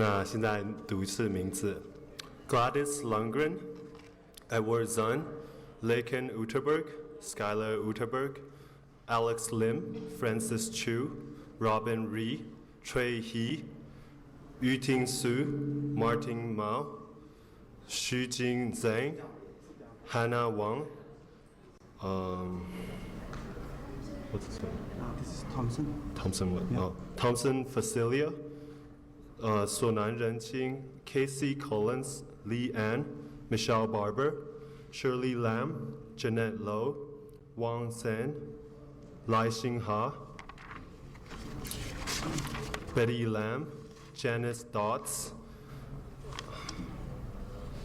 那现在读一次名字 ：Gladys Lundgren, Edward Zahn, Laken Utterberg, Skylar Utterberg, Alex Lim, Francis Chu, Robin Ree, Trey He, Yuting Su, Martin Mao, Xujing Zhang, Hannah Wang. What's this one? This is Thompson. Thompson what? Yeah. Oh, Thompson Facilia, Sonan Renqing, Casey Collins, Lee Ann, Michelle Barber, Shirley Lam, Jeanette Lowe, Wang San, Lai Xingha, Betty Lam, Janice Dodds,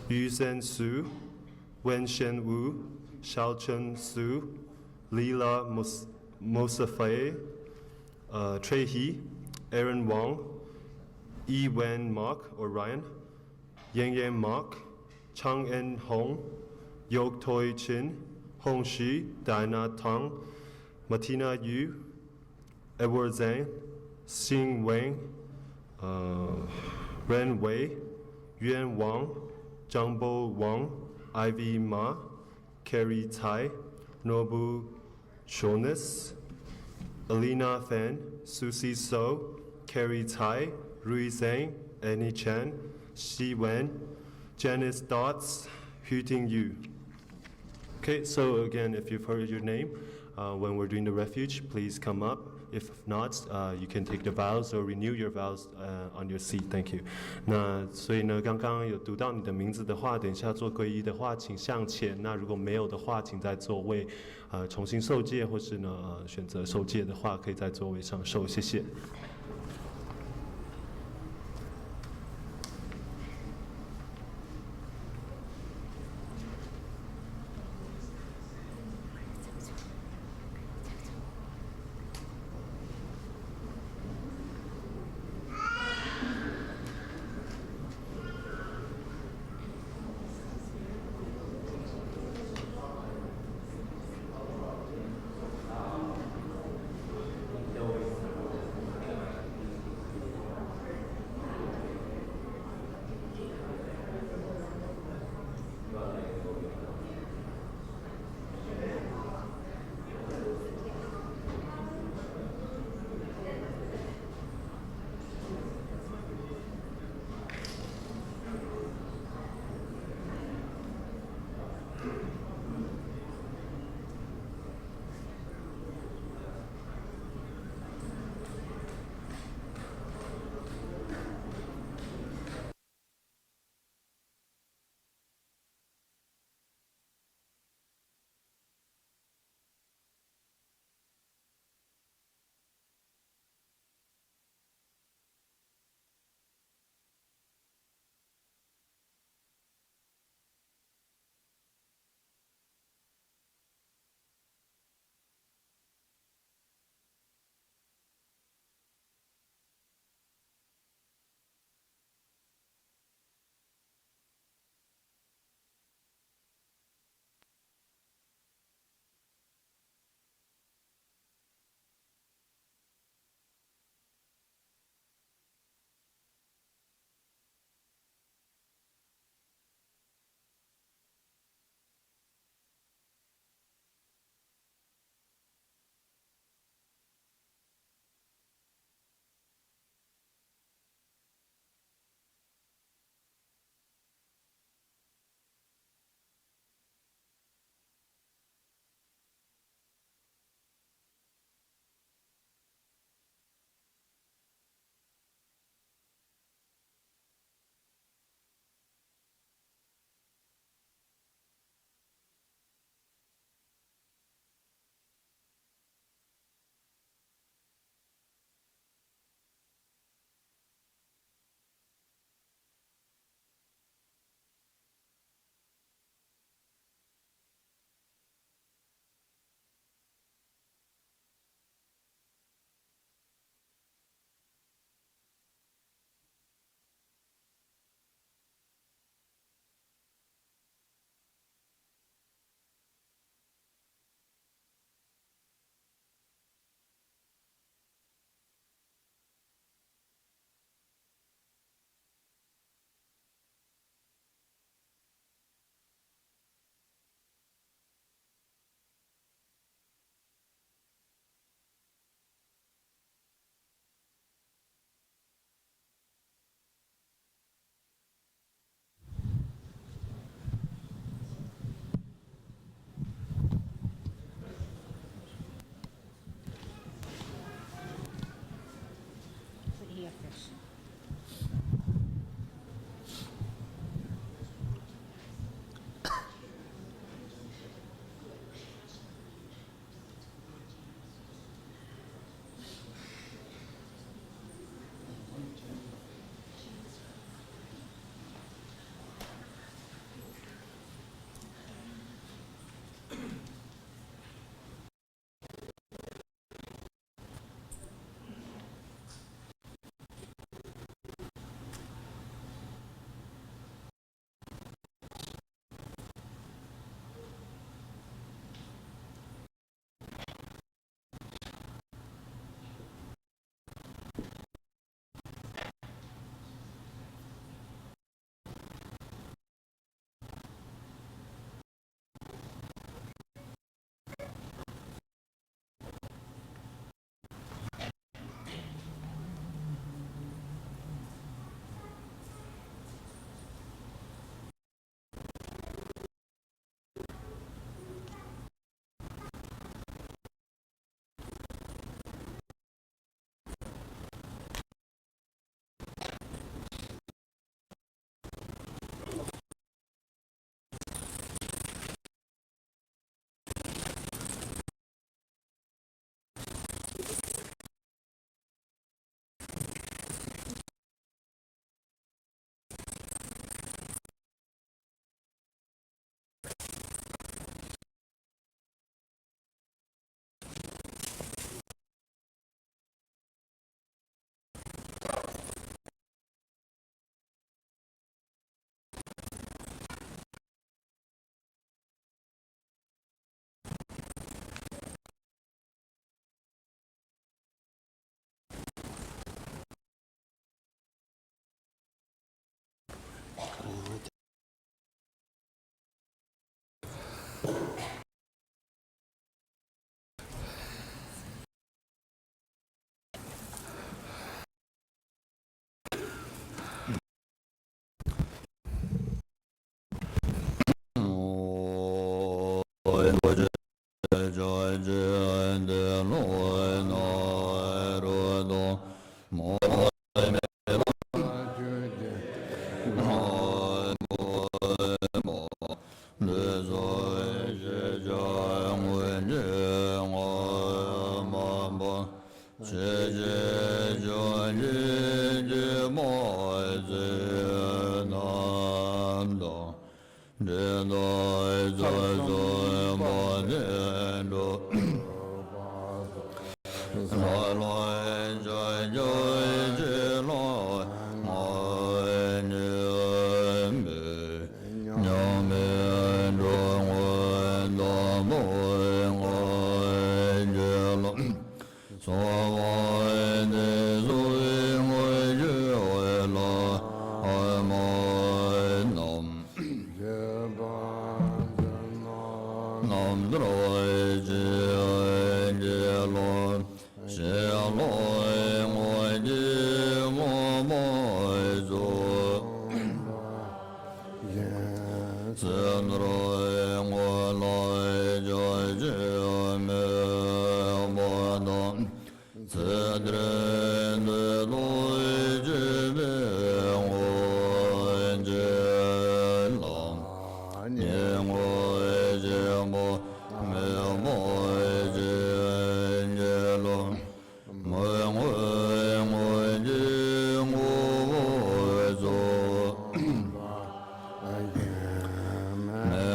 Yu Zhen Su, Wen Shen Wu, Xiaochun Su, Leela Mosafei, Trey He, Aaron Wang, Yi Wen Mark or Ryan, Yang Yan Mark, Chang En Hong, Yok Toi Chin, Hong Shi, Diana Tang, Martina Yu, Edward Zhang, Xing Wang, Ren Wei, Yuan Wang, Zhangbo Wang, Ivy Ma, Carrie Tai, Nobu Shonis, Alina Fan, Susie So, Carrie Tai, Rui Zhang, Annie Chan, Xi Wen, Janice Dodds, Huting Yu. Okay, so again, if you've heard your name, when we're doing the refuge, please come up. If not, you can take the vows or renew your vows on your seat. Thank you. 那所以呢，刚刚有读到你的名字的话，等一下做皈依的话，请向前。那如果没有的话，请在座位重新受戒，或是呢选择受戒的话，可以在座位上受。谢谢。Nam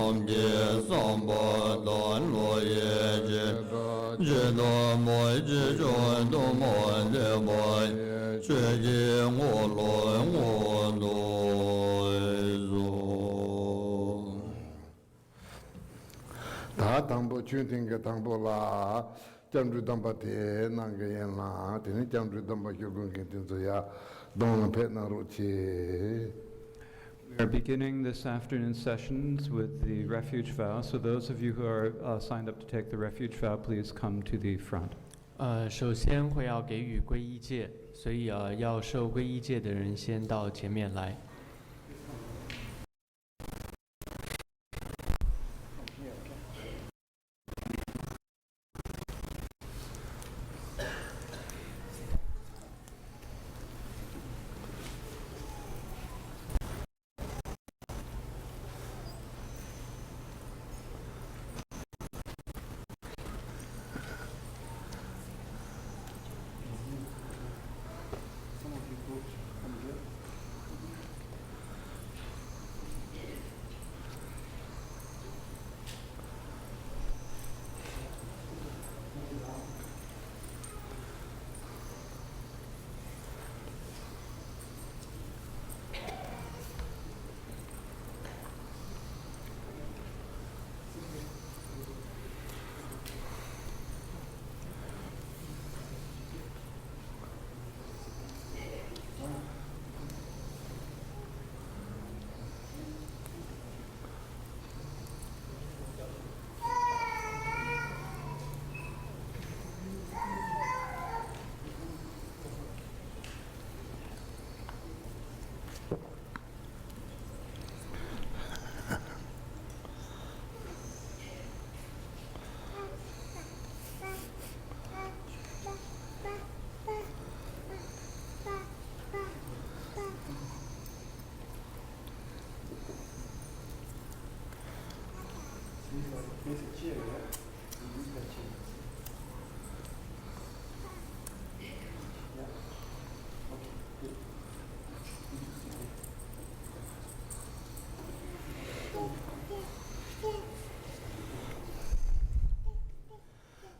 Nam 界桑巴丹罗耶界知道莫知转多莫的莫觉界我来我来做다 당보 춘팅게 당보라 잠주 담바테 난게나 되는 잠주 담바 교근게 된소야 동은 페나로치. We are beginning this afternoon's sessions with the refuge vow. So those of you who are signed up to take the refuge vow, please come to the front. 首先会要给予皈依戒，所以要受皈依戒的人先到前面来。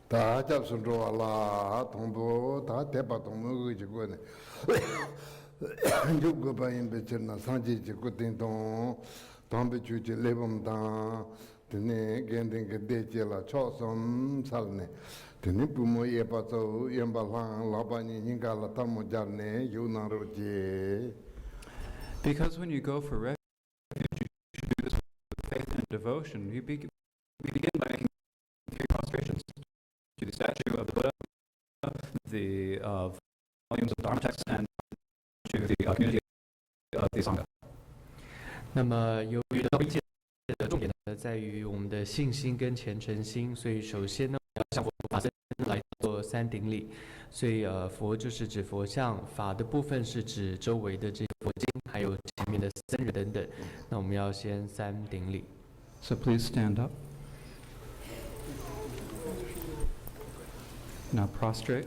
다 잡순로알라 동보 다 대바 동무의 지고네 죽고 바인 베처나 상지 지고 띵동 동배 주지 레범다 드네 겐딩게 대제라 초섬 살네 드네 부모 예바서 연발랑 라바니 닝가라 담모 잡네 유나로지. Because when you go for refuge, you should do this with faith and devotion. We begin by making 3 prostrations to the statue of the Buddha, the volumes of Dharma texts, and to the community of the Sangha. 那么，由于皈依戒的重点呢，在于我们的信心跟虔诚心，所以首先呢，要向佛法僧来做3顶礼。所以佛就是指佛像，法的部分是指周围的这些佛经，还有前面的僧人等等。那我们要先3顶礼。So please stand up. Now prostrate.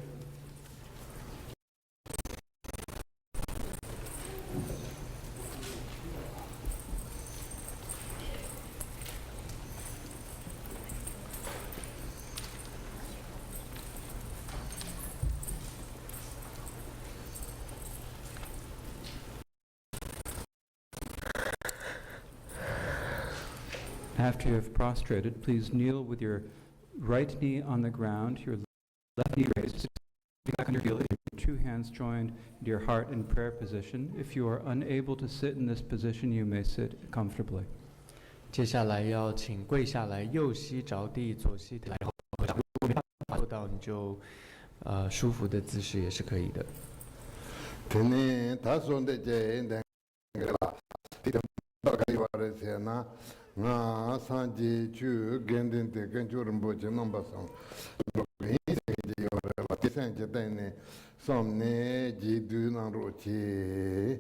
After you have prostrated, please kneel with your right knee on the ground, your left knee raised, back on your heel, your 2 hands joined to your heart in prayer position. If you are unable to sit in this position, you may sit comfortably. 接下来要请跪下来，右膝着地，左膝抬头。如果没办法做到，你就舒服的姿势也是可以的。 드네 다손데 제인데 가리와르세나 나 산지 주 겐덴데 근주름 보지 넘바상 인생지 요라 디센지 데네 somne jidunarochi.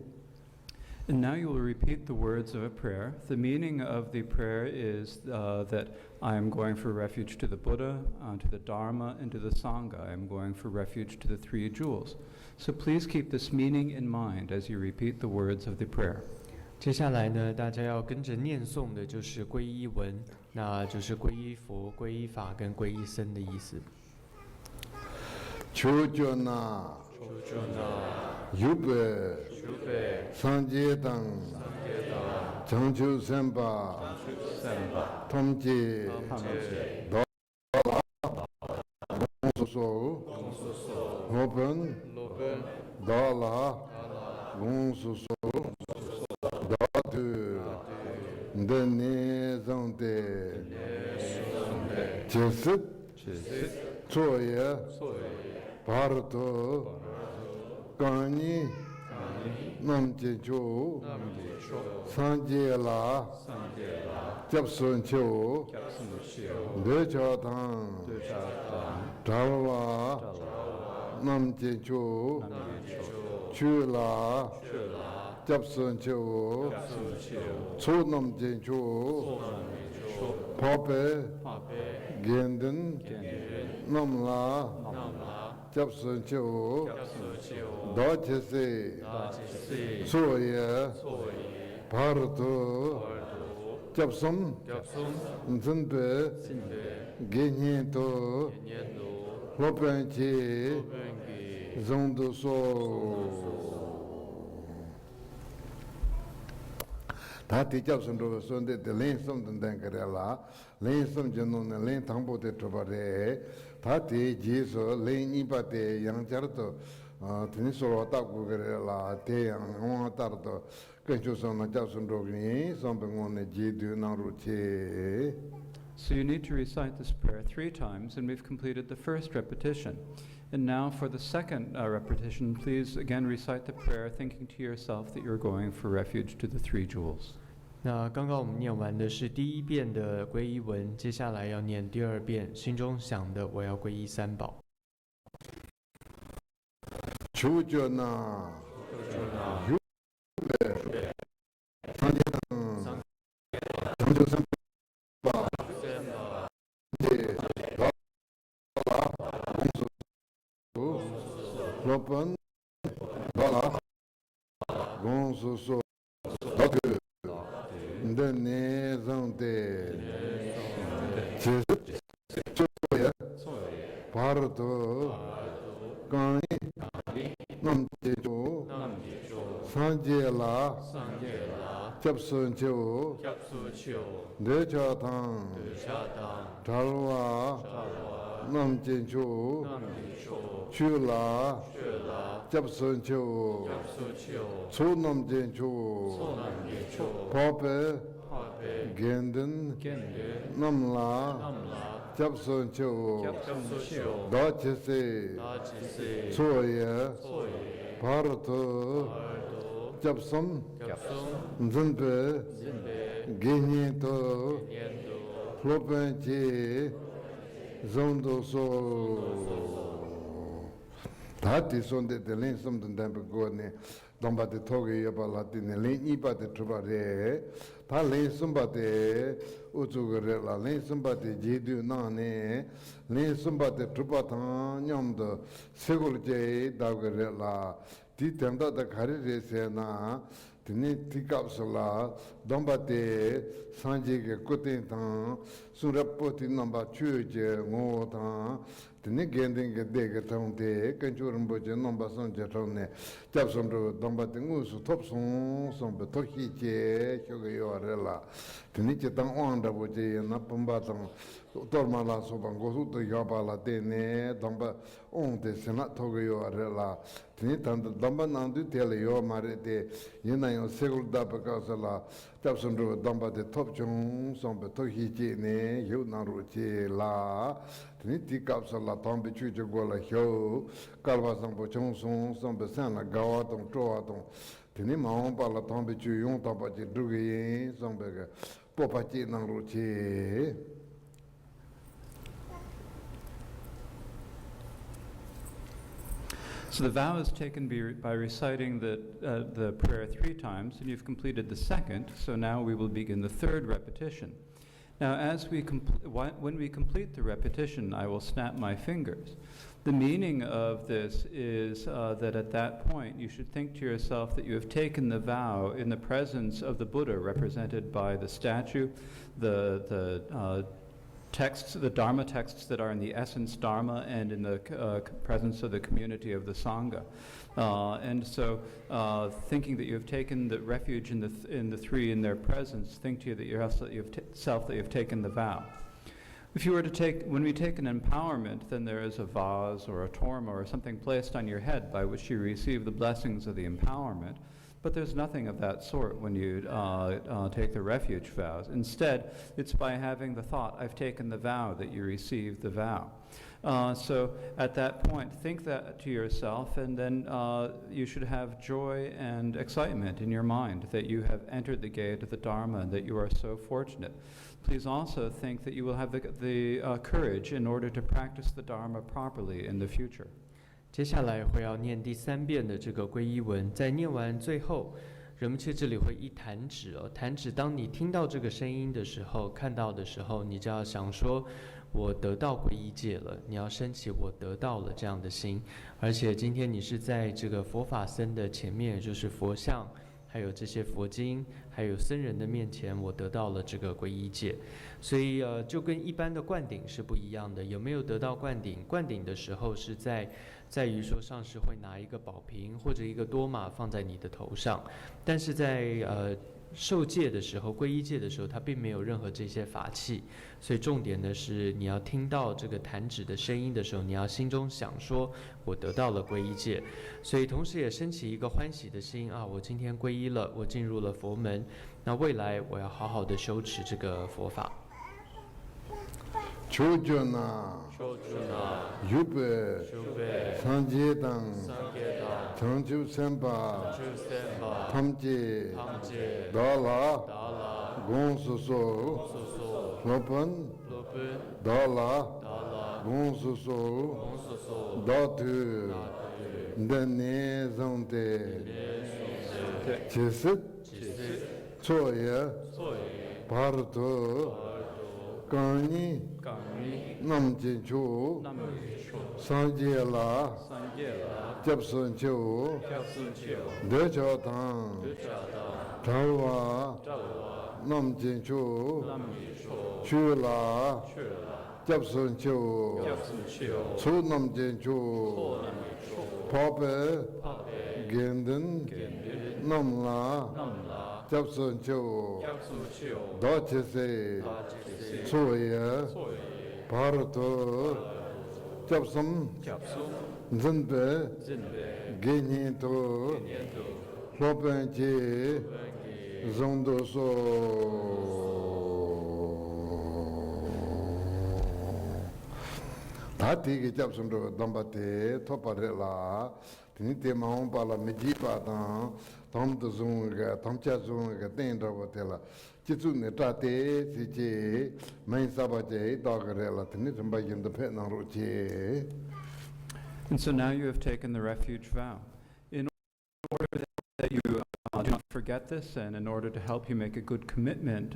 And now you will repeat the words of a prayer. The meaning of the prayer is that I am going for refuge to the Buddha, to the Dharma, and to the Sangha. I am going for refuge to the 3 jewels. So please keep this meaning in mind as you repeat the words of the prayer. 接下来呢，大家要跟着念诵的就是皈依文，那就是皈依佛、皈依法跟皈依僧的意思。 초조나 유배 상제당 정주선바 통지 공수소 오pen 달라 공수소 다드 내내정대 제습 조예 바르토 까니 남제조 산제라 접선초 내자당 달라 남제조 주라 접선초 초남제조 법에 겐든 남라 접선초 다제세 소예 바르도 접선 진배 게니도 로벤치 정도소 다티 접선도 손데 렌섬든 댕그래라 렌섬 전노네 렌 당보데 트바레 다티 지소 렌이바데 양자르도 드니소로 따고 그래라 대양 원따르도 근초선나 접선도니 선병원의 지두 나루체. So you need to recite this prayer 3 times, and we've completed the first repetition. And now for the second repetition, please again recite the prayer, thinking to yourself that you're going for refuge to the 3 jewels. 那刚刚我们念完的是第1遍的皈依文，接下来要念第2遍，心中想的我要皈依三宝。 주저나 유배 상제당 정조선바 이제 달라 공수소 로번 달라 공수소 다그 내내정대 제소야 바르도 까니 남제조 산제라 접선초 내자당 달와 남제조 주라 접선초 초남제조 법에 겐든 남라 접선초 다제세 소예 바르토 접선 진배 게니토 로벤치 zondoso 다티 손데 델린 섬든 담베고네 domba데 토게 여발라티네 렌이바데 트바레 발렌 섬바데 우주거레라 렌 섬바데 제두나네 렌 섬바데 트바타 냠도 세골제 다거레라 디템다다 가리레세나 드니 티갑슬라 domba데 산제게 코텐탄 수라포티 넘바 추제 모탄 드니 겐딩게 데게 탐데 근주름보제 넘바 선제톤네 잡섬도 domba데 우수 톱송 sombe 토히제 효게요레라 드니 제당 온다보제 나쁨바당 tormala sobangosu to yabala dene domba onde sena togeyorela tini tanda domba nandu teleyo marete yenayo segulda bakasala tapsundro domba de topchung sombe tohiji ne yunaru che la tini tikapsala tombe chuche gola hyo kalwa sambo chungsung sombe sana gawa tong chowa tong tini maon pala tombe chu yung tamba che duge sombe popa che nangru che. So the vow is taken by reciting the prayer 3 times, and you've completed the second, so now we will begin the 3rd repetition. Now, when we complete the repetition, I will snap my fingers. The meaning of this is that at that point you should think to yourself that you have taken the vow in the presence of the Buddha, represented by the statue, the texts, the Dharma texts that are in the essence Dharma, and in the presence of the community of the Sangha. And so, thinking that you have taken the refuge in the three in their presence, think to yourself that you have taken the vow. If you were to when we take an empowerment, then there is a vase or a torma or something placed on your head by which you receive the blessings of the empowerment. But there's nothing of that sort when you take the refuge vows. Instead, it's by having the thought, I've taken the vow, that you receive the vow. So at that point, think that to yourself, and then you should have joy and excitement in your mind that you have entered the gate of the Dharma and that you are so fortunate. Please also think that you will have the courage in order to practice the Dharma properly in the future. 接下来会要念第3遍的这个皈依文，在念完最后，人们去这里会一弹指哦，弹指。当你听到这个声音的时候，看到的时候，你就要想说，我得到皈依戒了。你要升起我得到了这样的心，而且今天你是在这个佛法僧的前面，也就是佛像，还有这些佛经，还有僧人的面前，我得到了这个皈依戒。所以就跟一般的灌顶是不一样的。有没有得到灌顶？灌顶的时候是在于说上师会拿一个宝瓶或者一个多玛放在你的头上，但是在受戒的时候，皈依戒的时候，它并没有任何这些法器。所以重点的是，你要听到这个弹指的声音的时候，你要心中想说，我得到了皈依戒。所以同时也升起一个欢喜的心啊，我今天皈依了，我进入了佛门，那未来我要好好的修持这个佛法。초조나 유배 상제당 정주선바 탐제 달라 공수소 로번 달라 공수소 다트 내내성대 제습 초야 바르도 강이 남진초 상제라 접선초 대저당 자와 남진초 추라 접선초 초남진초 파베 겐든 남라 접선초 다체세 소야 바르토 접섬 즌베 게니토 로벤지 zon도소 다티게 접섬도 담바테 토파레라 티니테 마옹발라 미지파다 담도 zon가 담차 zon가 텐다보텔라 지수네 따테 시제 마인사바제 다그레라 티니 좀바긴도 페나로제. And so now you have taken the refuge vow. In order that you do not forget this, and in order to help you make a good commitment,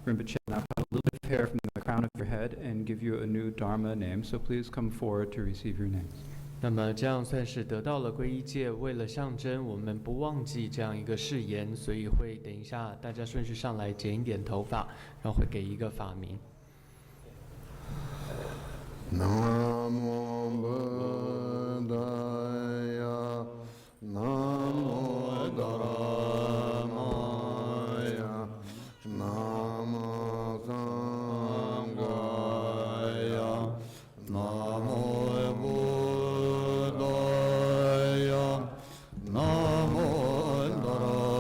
Rinpoche now cut a little bit of hair from the crown of your head and give you a new Dharma name. So please come forward to receive your names. 那么这样算是得到了皈依戒，为了象征我们不忘记这样一个誓言，所以会等一下大家顺序上来剪一点头发，然后会给一个法名。Namo Buddhaya, Namo Dhammaya, Namo Sanghaya, Namo Buddhaya, Namo Dhammaya,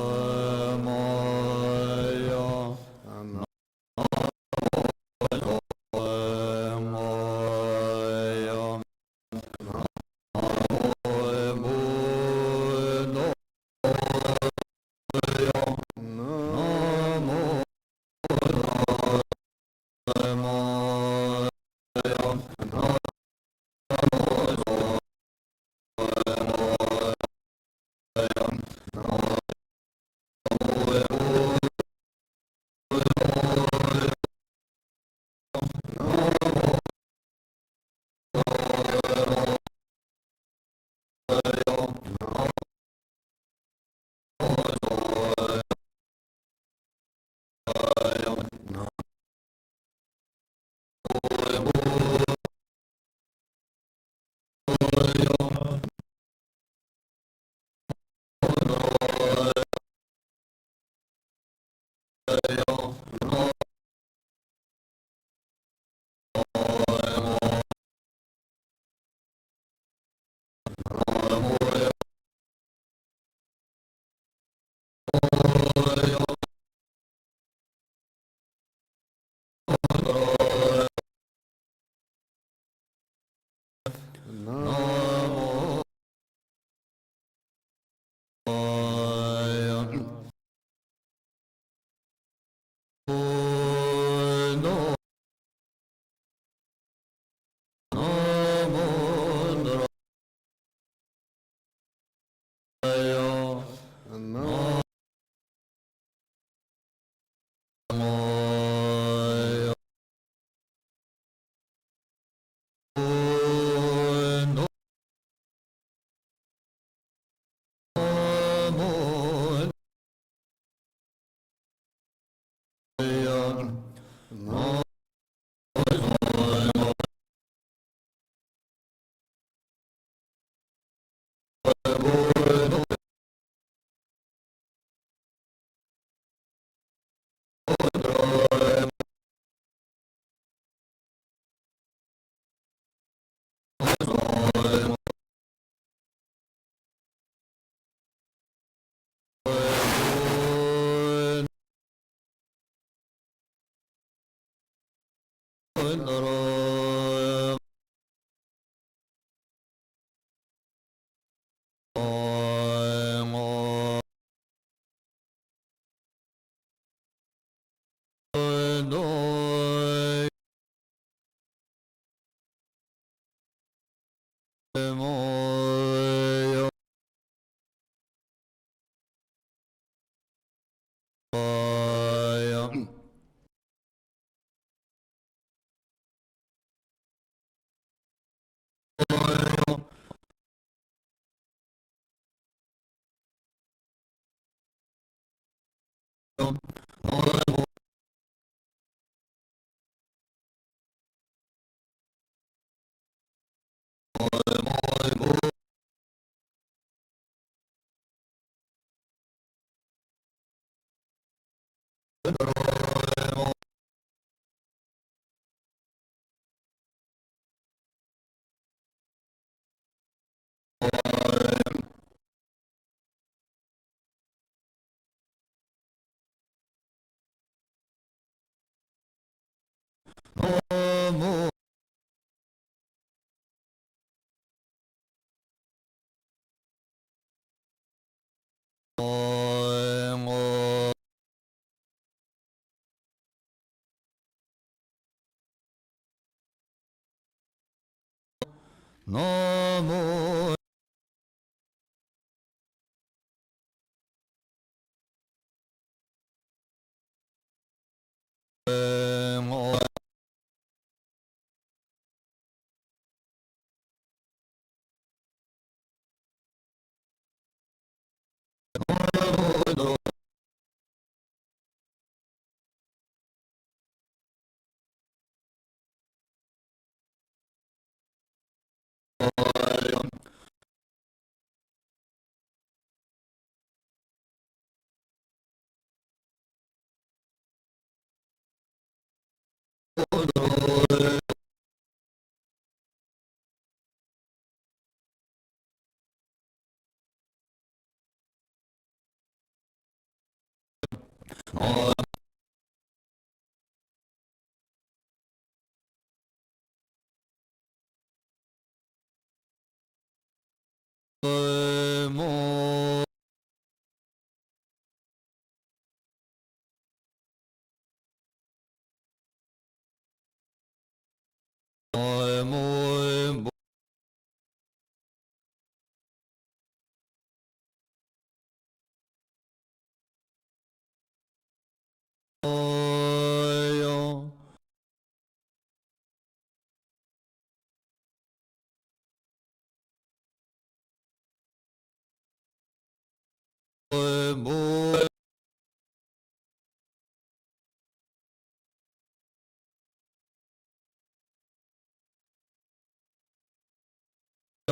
Namo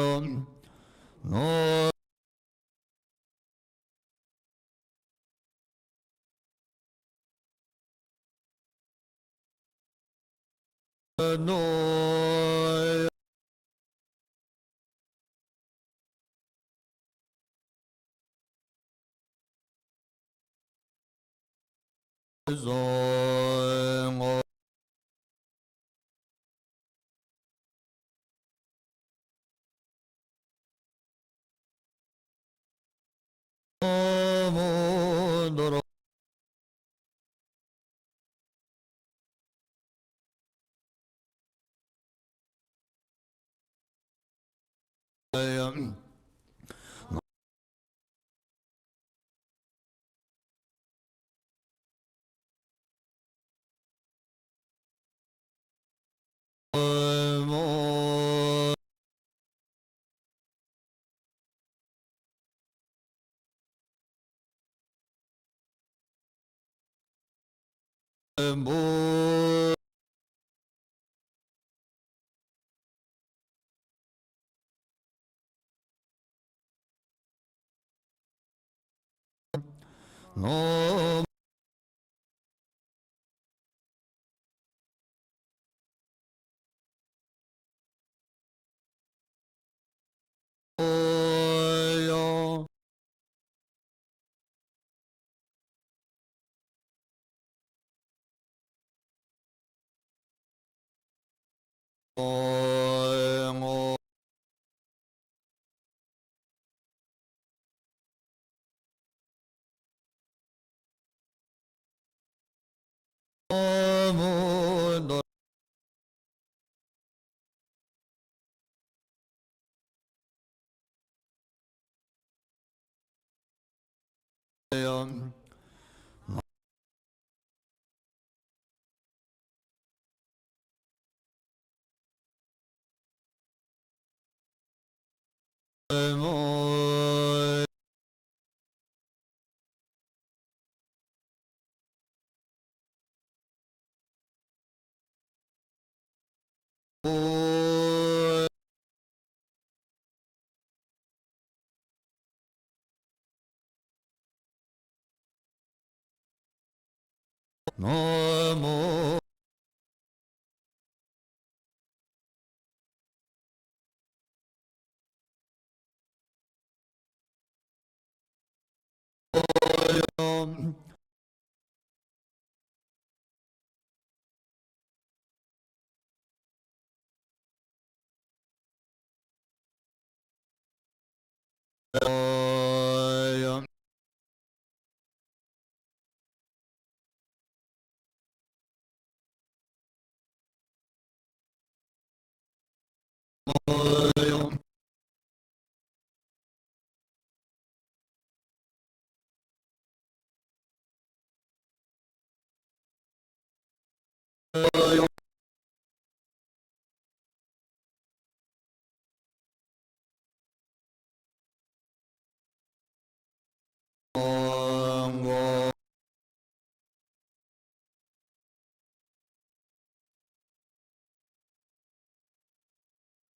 no no zo mo doro mo mo no yo mo mo doro mo no mo yo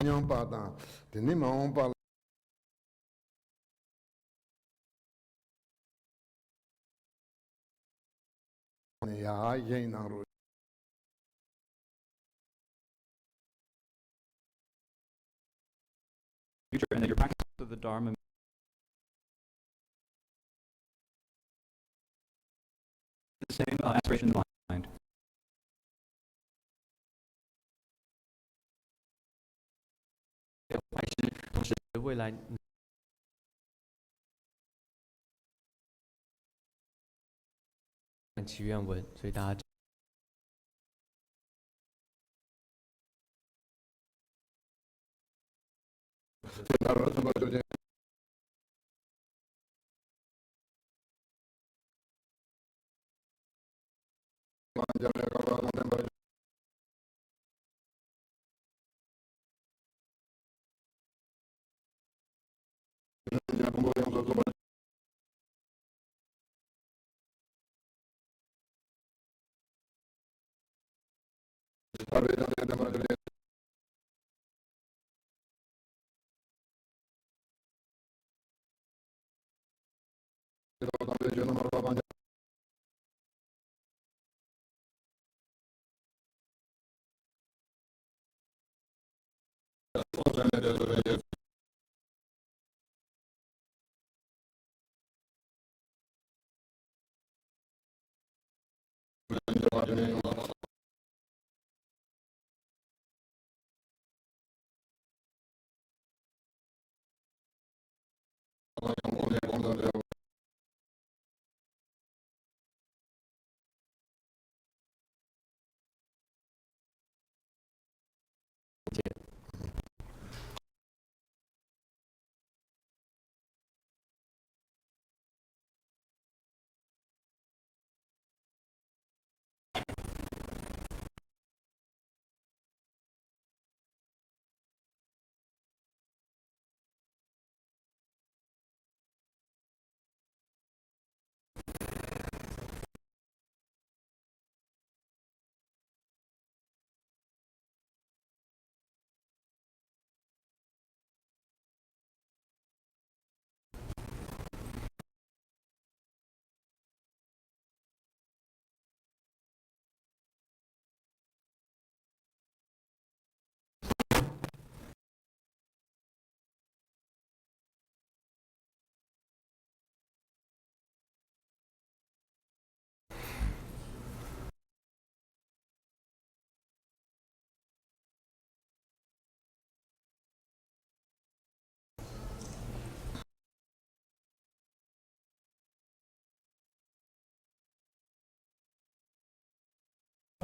娘巴当，的你忙巴 呀，也能入。 future, and that your practice of the Dharma the same aspiration in mind. 还是同时未来祈愿文，所以大家就那么老板家。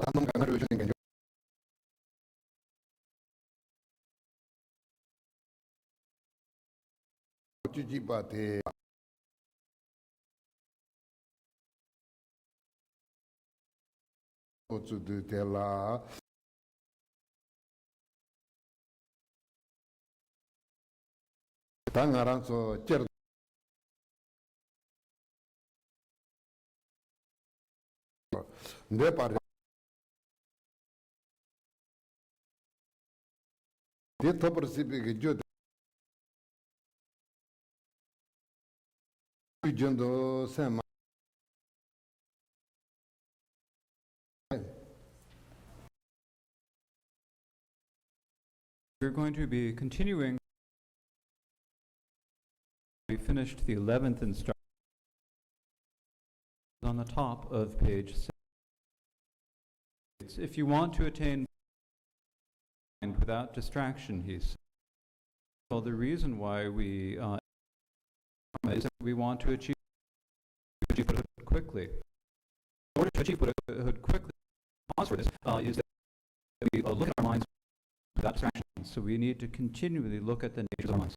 他们感觉有些感觉。Cuci bate Ozu de tela Tangaran so cer ne par de to persipe che jo Jondo sema We're going to be continuing. We finished the 11th instruction on the top of page 6. If you want to attain without distraction, he said. Well, the reason why we is that we want to achieve Buddhahood quickly. In order to achieve Buddhahood quickly, the cause for this is that we look at our minds without distraction. So we need to continually look at the nature of our minds.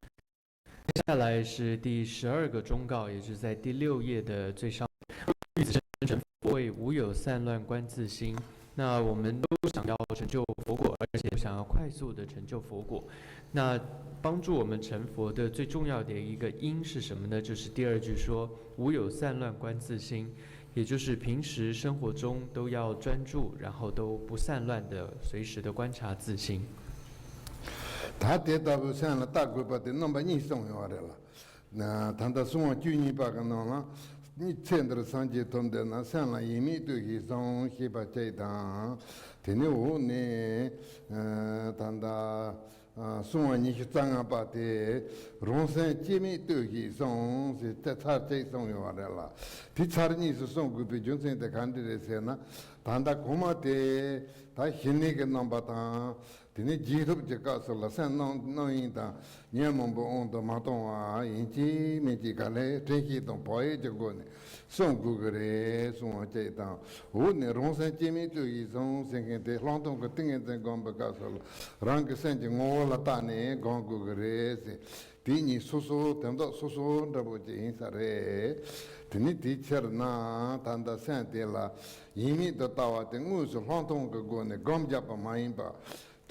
接下来是第12个忠告，也就是在第6页的最上面。欲子成佛为无有散乱观自心。那我们都想要成就佛果，而且想要快速的成就佛果。那帮助我们成佛的最重要的一个因是什么呢？就是第2句说无有散乱观自心，也就是平时生活中都要专注，然后都不散乱的随时的观察自心。他得到不像了大鬼把的那么你送下来了，那他的送就你把个弄了，你牵着上街通的那像了一米多以上，去把这当，天天我呢，他的送你去张啊把的，容身几米多以上是在他这送下来了，第3你是送过去，就是在看的些呢，他的恐怕的，他心里个弄把他。Tini jirup jika selasan non ita nyamon bo on to maton a inchi mechi kale tenki to poi jago ne son gugre son che ta o ne ronsen chimi tu yi son sengen te longton ko tingen ten gom ba ka sol rang ke sen ngo la ta ne gom gugre se tini soso temdo soso ndabo je in sare tini teacher na tanda sen te la yimi to tawa te ngu so longton ko go ne gom japa main ba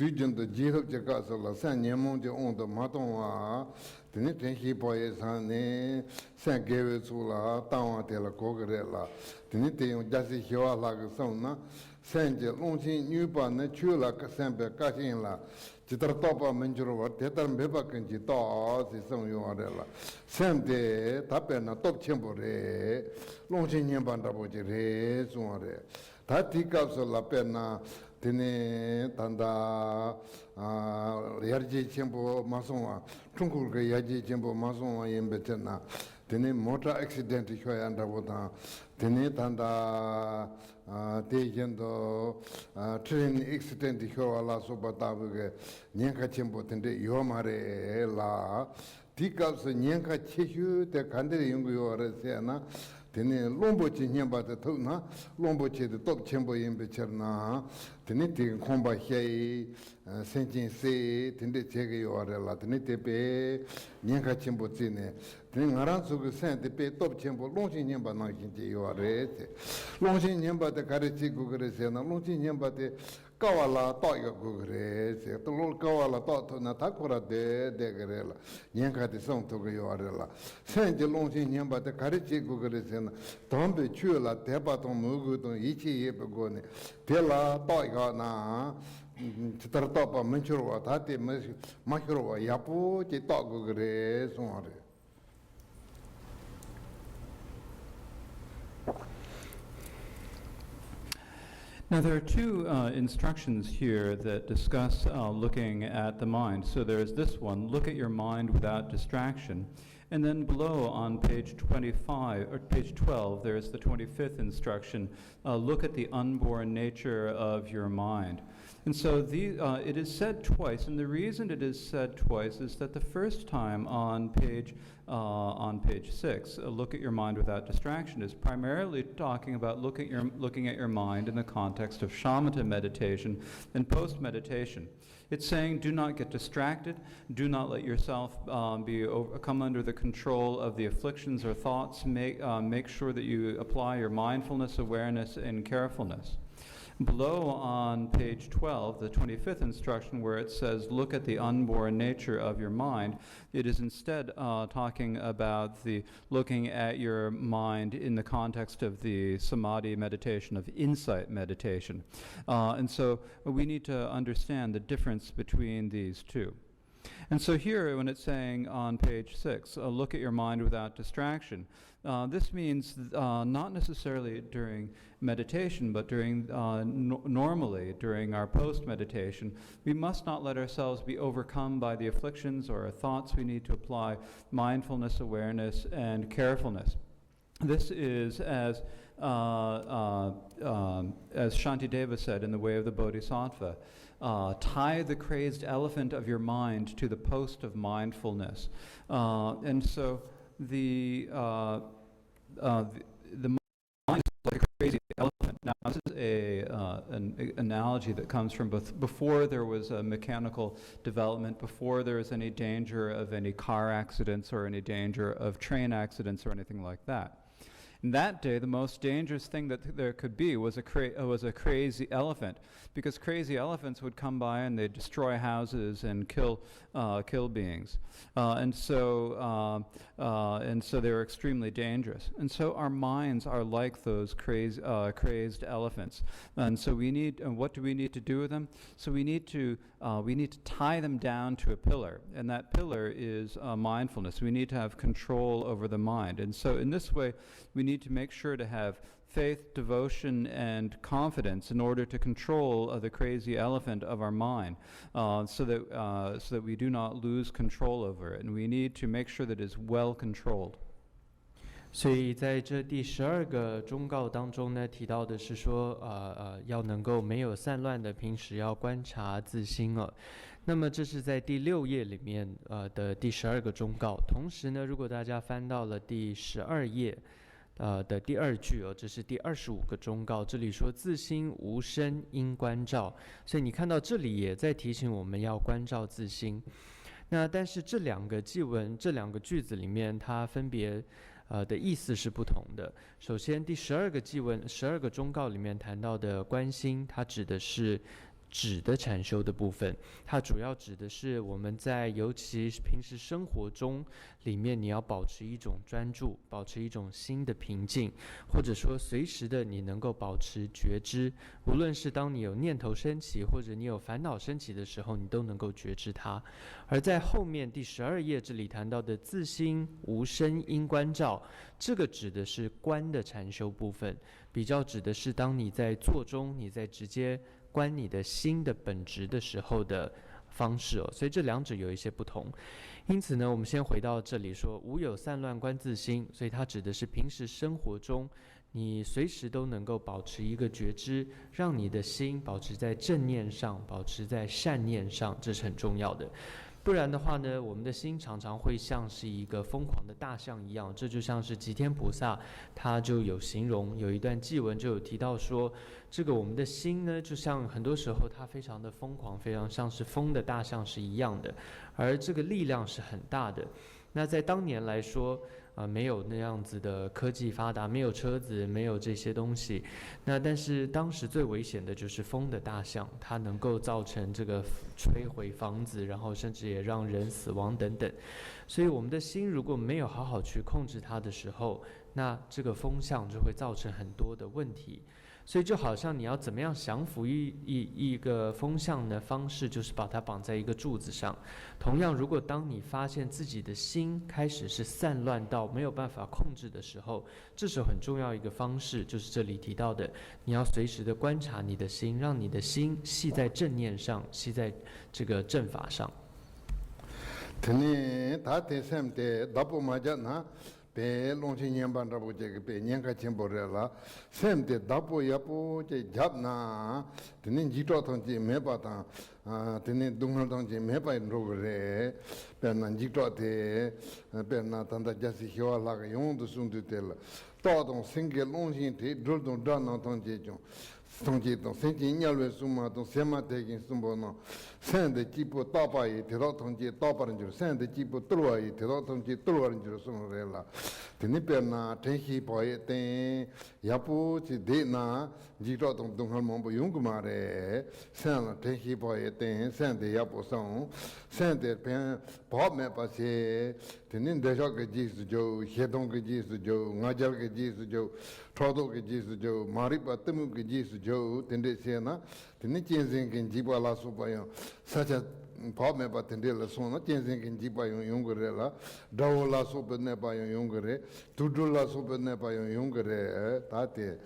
Tujunto jirup jaka sola san nyamon je ondo matonwa tene tenki poye san ne san gewe sula tawa te la kogre la tene te yon jasi hiwa la ke son na 산제 롱신 뉴바네 추라 샘베 까신라 지들 또바 문주로 대달 매바근지 또 지성요하래라 샘데 답변나 똑첨보래 롱신 년반다 보지래 중하래 다 디갑서 라페나 드네 단다 야지 첨보 마송와 중국의 야지 첨보 마송와 임베잖아 드네 모터 액시덴트 효야 한다보다 드네 단다 대견도 트레인 액시덴트 효와라 소바다브게 년가 첨보 텐데 요마레 라 디갑서 년가 체휴 때 간데 연구요라세나 tene lombo chi nyamba ta thona lombo chi de top chembo yembe charna tene te khomba hei senjin se tende chege yore la tene te pe nyenga chembo tsine tene ngaran su ge sen te pe top chembo longchi nyamba na kin je yore longchi nyamba te kare chi gu gre se na longchi nyamba te kawala to yo gu gre se to lo kawala to na ta kora de gre la nyenga te song to ge yore la sen je longchi nyamba te kare chi gu gre se 담배 추라 대바동 먹고도 이치 예쁘고네 대라 또이가나 지더라도 먼저로 다때 마히로 야부 지도고 그래 송아래 Now, there are two instructions here that discuss looking at the mind. So there's this one, look at your mind without distraction. And then below on page 25, or page 12, there's the 25th instruction, look at the unborn nature of your mind. And so it is said twice, and the reason it is said twice is that the first time on page 6, look at your mind without distraction, is primarily talking about looking at your mind in the context of shamatha meditation and post-meditation. It's saying, do not get distracted, do not let yourself come under the control of the afflictions or thoughts. Make sure that you apply your mindfulness, awareness, and carefulness. Below on page 12, the 25th instruction, where it says, look at the unborn nature of your mind, it is instead talking about the looking at your mind in the context of the samadhi meditation, of insight meditation. And so we need to understand the difference between these two. And so here, when it's saying on page 6, look at your mind without distraction, this means not necessarily during meditation, but during normally during our post-meditation. We must not let ourselves be overcome by the afflictions or thoughts. We need to apply mindfulness, awareness, and carefulness. This is as Shantideva said in The Way of the Bodhisattva, tie the crazed elephant of your mind to the post of mindfulness. And so the mind is like a crazy elephant. Now, this is an analogy that comes from before there was a mechanical development, before there was any danger of any car accidents or any danger of train accidents or anything like that. In that day, the most dangerous thing that there could be was a crazy elephant, because crazy elephants would come by and they'd destroy houses and kill beings, and so they were extremely dangerous. And so our minds are like those crazed elephants. And so what do we need to do with them? So we need to tie them down to a pillar, and that pillar is mindfulness. We need to have control over the mind, and so in this way, we need to make sure to have faith, devotion, and confidence in order to control the crazy elephant of our mind, so that we do not lose control over it. And we need to make sure that it is well controlled. 所以在这第12个忠告当中呢，提到的是说，要能够没有散乱的，平时要观察自心哦。那么这是在第6页里面的第12个忠告。同时呢，如果大家翻到了第12页的第2句哦，这是第25个忠告。这里说自心无声应关照，所以你看到这里也在提醒我们要关照自心。那但是这两个偈文，这两个句子里面，它分别的意思是不同的。首先，第12个偈文，12个忠告里面谈到的观心，它指的是止的禅修的部分，它主要指的是我们在尤其平时生活中里面，你要保持一种专注，保持一种心的平静，或者说随时的你能够保持觉知，无论是当你有念头升起，或者你有烦恼升起的时候，你都能够觉知它。而在后面第12页这里谈到的自心无生因观照，这个指的是观的禅修部分，比较指的是当你在坐中，你在直接观你的心的本质的时候的方式哦，所以这两者有一些不同。因此呢，我们先回到这里说无有散乱观自心，所以它指的是平时生活中你随时都能够保持一个觉知，让你的心保持在正念上，保持在善念上，这是很重要的。不然的话呢，我们的心常常会像是一个疯狂的大象一样，这就像是吉天菩萨他就有形容，有一段偈文就有提到说，这个我们的心呢，就像很多时候它非常的疯狂，非常像是疯的大象是一样的，而这个力量是很大的。那在当年来说，没有那样子的科技发达，没有车子，没有这些东西。那但是当时最危险的就是疯的大象，它能够造成这个摧毁房子，然后甚至也让人死亡等等。所以我们的心如果没有好好去控制它的时候，那这个风向就会造成很多的问题。所以就好像你要怎么样降服一个风向的方式，就是把它绑在一个柱子上。同样，如果当你发现自己的心开始是散乱到没有办法控制的时候，这时候很重要一个方式，就是这里提到的，你要随时的观察你的心，让你的心系在正念上，系在这个正法上。pe longchi nyamban rabu je pe nyanga chembo re la sem de dapo yapo je jap na tene jito thong ji me pa ta tene dungal thong ji me pa ro re pe na jito de pe na tanda jasi hwa la ga yong du sun du tel to dong single longchi de dol dong da na thong je jong 동지 동 생진 냐르 수마 동 세마 대긴 숨보노 산데 지포 따바이 대로 동지 따바는 줄 산데 지포 들어와이 대로 동지 들어와는 줄 숨으래라 드니페나 텐히 보에 때 야포지 데나 지로 동 동할 몸보 용구마레 산 텐히 보에 때 산데 야포성 산데 pen 보메 파세 드닌 대저게 지스조 해동게 지스조 나절게 지스조 초도게 지스조 마리바 뜨무게 지스조 텐데세나 드니 찐생긴 지발라 소바요 사자 보메 바 텐데라 소나 찐생긴 지바요 용거래라 다올라 소베네 바요 용거래 두둘라 소베네 바요 용거래 다테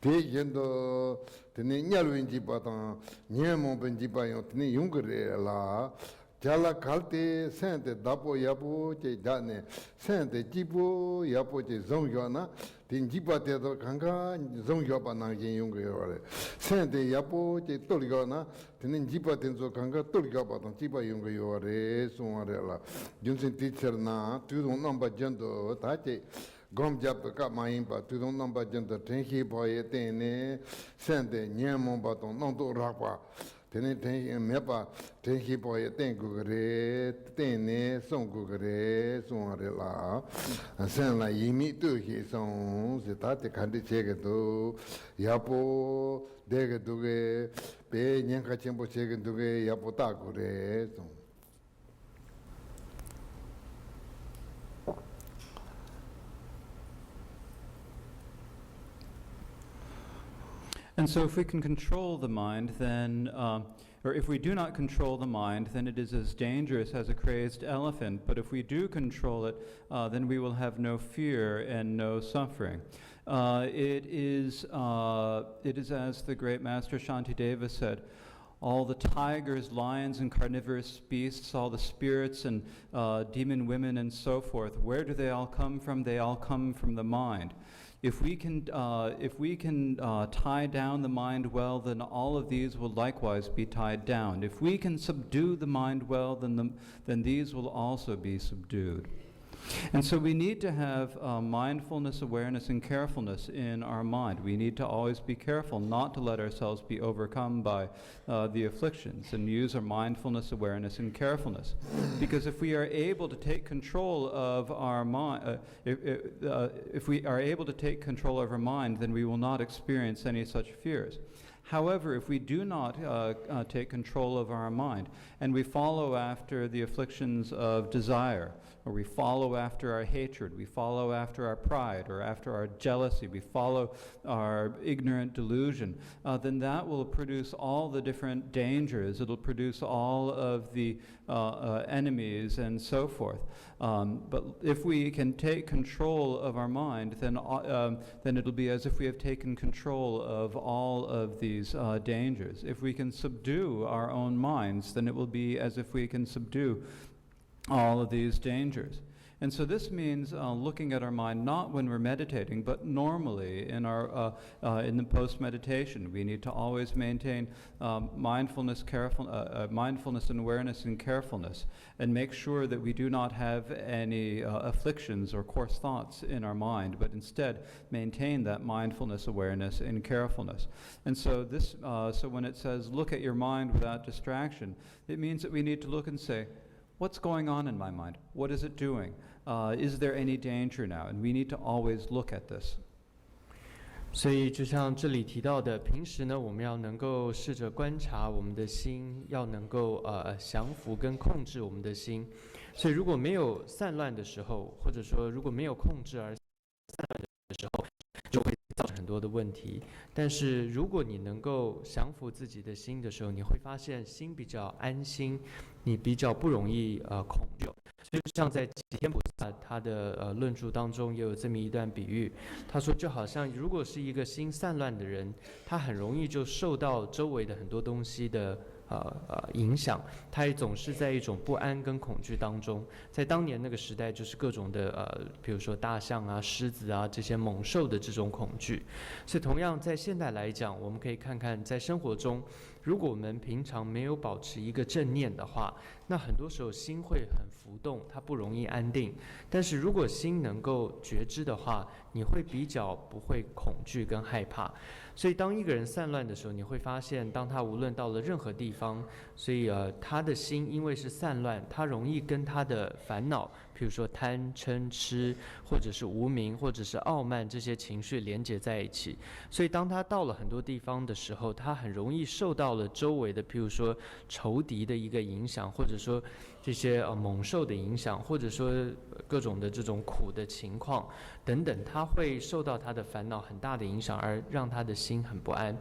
대견도 드니 냐르윈 지바다 녀몬 벤 지바요 드니 용거래라 Jala kalte sente dapo yapo che jane sente jipo yapo che zongyo na tin jipa te do kanga zongyo pa na yin yung yo re sente yapo che tolyo na tin jipa ten zo kanga tolyo pa ton jipa yung yo re so re la junsin teacher na tu dong number jendo ta che gom jap ka mayin pa tu dong number jendo ten hi boy ten ne sente nyamon pa ton non do ra pa tene mepa tenhi boye tengu gre tene songu gre sonare la sen la yimi tu hi son zetate khandi chege do yapo dege duge pe nyanka chembo chege duge yapo ta gure son. And so if we can control the mind, then, or if we do not control the mind, then it is as dangerous as a crazed elephant. But if we do control it, then we will have no fear and no suffering. It is as the great master Shantideva said, all the tigers, lions, and carnivorous beasts, all the spirits and demon women and so forth, where do they all come from? They all come from the mind. If we can tie down the mind well, then all of these will likewise be tied down. If we can subdue the mind well, then these will also be subdued. And so we need to have mindfulness, awareness, and carefulness in our mind. We need to always be careful not to let ourselves be overcome by the afflictions, and use our mindfulness, awareness, and carefulness. Because if we are able to take control of our mind, if we are able to take control of our mind, then we will not experience any such fears. However, if we do not take control of our mind and we follow after the afflictions of desire, or we follow after our hatred, we follow after our pride, or after our jealousy, we follow our ignorant delusion, then that will produce all the different dangers. It'll produce all of the enemies and so forth. But if we can take control of our mind, then it'll be as if we have taken control of all of these dangers. If we can subdue our own minds, then it will be as if we can subdue all of these dangers. And so this means looking at our mind not when we're meditating, but normally in our in the post-meditation. We need to always maintain mindfulness and awareness and carefulness, and make sure that we do not have any afflictions or coarse thoughts in our mind, but instead maintain that mindfulness, awareness, and carefulness. And so this, so when it says look at your mind without distraction, it means that we need to look and say, what's going on in my mind? What is it doing? Is there any danger now? And we need to always look at this. 所以就像这里提到的，平时呢，我们要能够试着观察我们的心，要能够降服跟控制我们的心。所以如果没有散乱的时候，或者说如果没有控制而散乱的时候，就会造成很多的问题。但是如果你能够降服自己的心的时候，你会发现心比较安心，你比较不容易恐惧。所以像在吉天菩萨他的论述当中也有这么一段比喻，他说就好像如果是一个心散乱的人，他很容易就受到周围的很多东西的影响，他也总是在一种不安跟恐惧当中。在当年那个时代，就是各种的比如说大象啊、狮子啊这些猛兽的这种恐惧。所以同样在现代来讲，我们可以看看在生活中，如果我们平常没有保持一个正念的话，那很多时候心会很浮动，它不容易安定。但是如果心能够觉知的话，你会比较不会恐惧跟害怕。所以当一个人散乱的时候，你会发现当他无论到了任何地方，所以他的心因为是散乱，他容易跟他的烦恼，比如说贪嗔痴，或者是无明，或者是傲慢这些情绪连结在一起。所以当他到了很多地方的时候，他很容易受到了周围的譬如说仇敌的一个影响，或者说这些猛兽的影响，或者说各种的这种苦的情况等等，他会受到他的烦恼很大的影响，而让他的心很不安。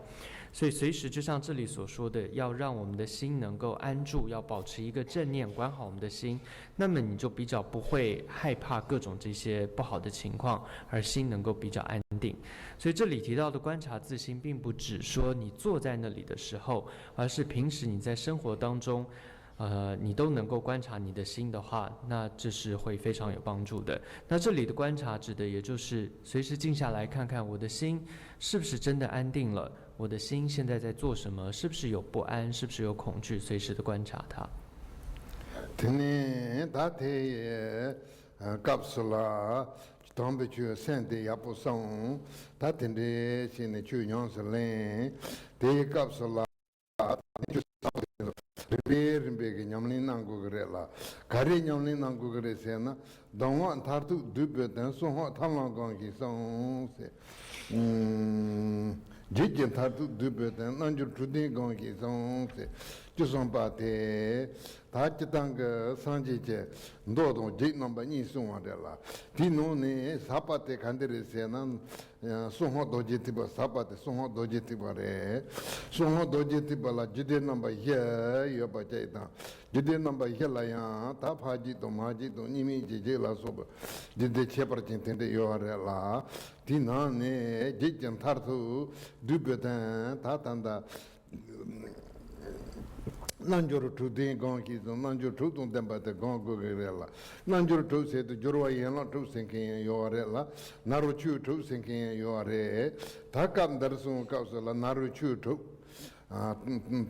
所以随时就像这里所说的，要让我们的心能够安住，要保持一个正念，管好我们的心，那么你就比较不会害怕各种这些不好的情况，而心能够比较安定。所以这里提到的观察自心，并不只说你坐在那里的时候，而是平时你在生活当中你都能够观察你的心的话，那这是会非常有帮助的。那这里的观察指的也就是随时静下来看看我的心是不是真的安定了，我的心现在在做什么，是不是有不安，是不是有恐惧，随时的观察它。今年大体搞死了，当被去山地也不松，他听的现在去养是嘞，地搞死了，就别人别个냠린 난고 그래라 가리 냠린 난고 그래서나 동원 타르투 두베던 소호 탐랑광기 송세 지진 타르투 두베던 난주 주디 광기 송세 주송바테 다치당가 산지제 너도 지 넘버 니 송와데라 디노네 사파테 간데르세난 소호 도지티바 사파테 소호 도지티바레 소호 도지티바라 지데 넘버 예 여바제다 지데 넘버 헬라야 타파지도 마지도 니미 지제라 소바 지데 체퍼진텐데 요하레라 디나네 지진 타르투 두베단 타탄다 난조로 투데 공기도 난조 투동 덴바데 공고게라 난조로 투세도 조로와 예나 투생케 요아레라 나로추 투생케 요아레 다감다르송 카우슬라 나로추 투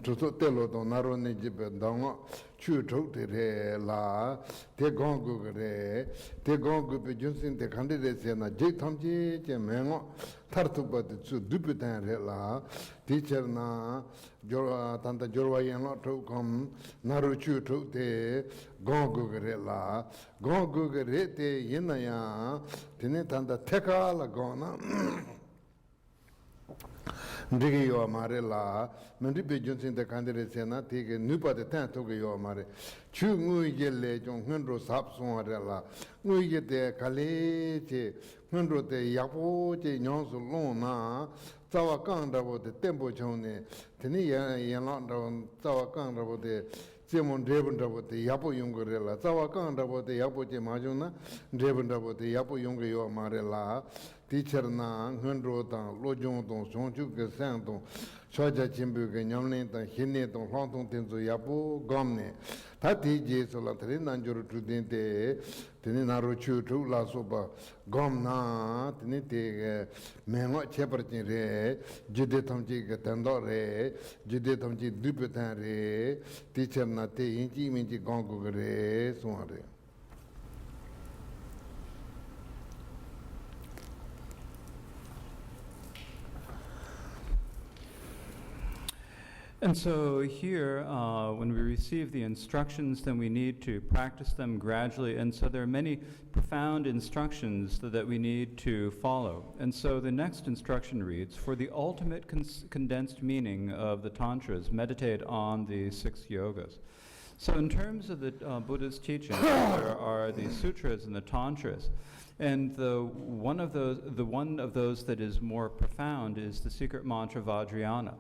투토텔로도 나로네 집에 동어 추토테레라 대공고게 대공고베 준신데 간데데세나 제탐지 제맹어 타르투바데 주 두부단레라 티처나 조라 탄다 조로와이노 투컴 나루추 투테 공고게라 공고게레테 예나야 테네 탄다 테카라 고나 ndege yo mare la mendi be junsin de kandere sena tege nupa de tan to ge yo mare chu ngui ge le jong ngro sap so re la ngui ge de kale che ngro de yapo che nyong su long na zawa kang da bo de tempo chong ne teni yan la da zawa kang da bo de 제몬 드레븐다보데 야보 용거래라 자와강다보데 야보제 마주나 드레븐다보데 야보 용거요 마래라 티처나 흔로다 로종동 종주게 상동 소자 진부게 냠린다 힌네동 황동 된조 야보 검네 다티제솔라 트린난조르 투딘데 드니나로 추투 라소바 검나 드니테 맹어 체버진레 지데 탐지게 단도레 지데 탐지 두베탄레 티처나테 인지민지 강고그레 소아레 And so here, when we receive the instructions, then we need to practice them gradually. And so there are many profound instructions that we need to follow. And so the next instruction reads, for the ultimate condensed meaning of the Tantras, meditate on the 6 yogas. So in terms of the Buddha's teachings, there are the sutras and the Tantras. And the one of those that is more profound is the secret mantra Vajrayana.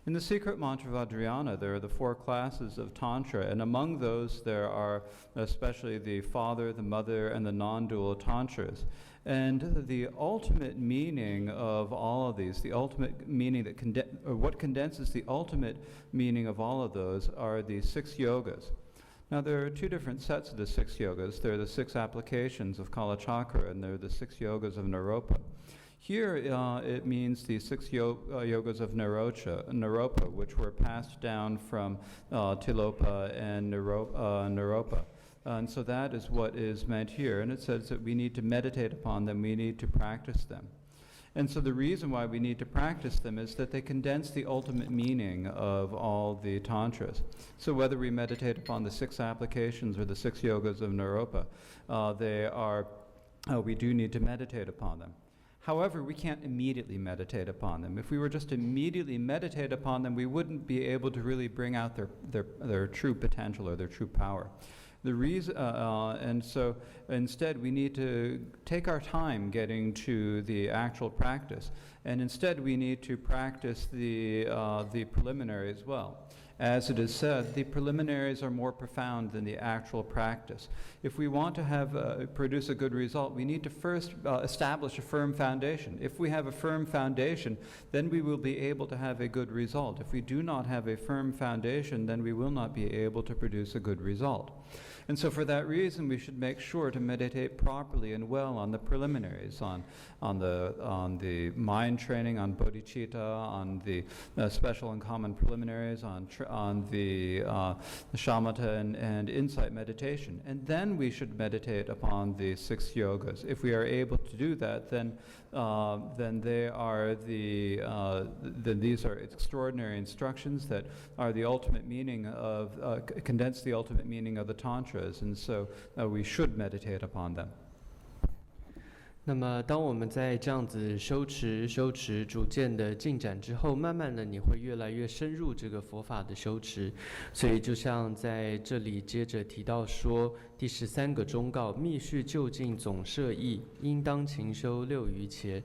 In the secret mantra Vajrayana, there are the 4 classes of Tantra, and among those there are especially the father, the mother, and the non-dual Tantras. And the ultimate meaning of all of these, the ultimate meaning what condenses the ultimate meaning of all of those are the 6 yogas. Now there are 2 different sets of the 6 yogas. There are the 6 applications of Kalachakra, and there are the 6 yogas of Naropa. Here it means the 6 yogas of Naropa, which were passed down from Tilopa and Naropa. And so that is what is meant here. And it says that we need to meditate upon them, we need to practice them. And so the reason why we need to practice them is that they condense the ultimate meaning of all the Tantras. So whether we meditate upon the 6 applications or the 6 yogas of Naropa, we do need to meditate upon them. However, we can't immediately meditate upon them. If we were just to immediately meditate upon them, we wouldn't be able to really bring out their true potential or their true power. The reason, and so instead we need to take our time getting to the actual practice, and instead we need to practice the preliminary as well. As it is said, the preliminaries are more profound than the actual practice. If we want to produce a good result, we need to first establish a firm foundation. If we have a firm foundation, then we will be able to have a good result. If we do not have a firm foundation, then we will not be able to produce a good result. And so for that reason, we should make sure to meditate properly and well on the preliminaries, on the mind training, on bodhicitta, on the special and common preliminaries, on the shamatha and insight meditation. And then we should meditate upon the 6 yogas. If we are able to do that, then these are extraordinary instructions that are the ultimate meaning of, condense the ultimate meaning of the Tantras, and so we should meditate upon them. 那么当我们在这样子修持逐渐的进展之后，慢慢的你会越来越深入这个佛法的修持。所以就像在这里接着提到说，第13个忠告，密续就近总摄意，应当勤修6余伽。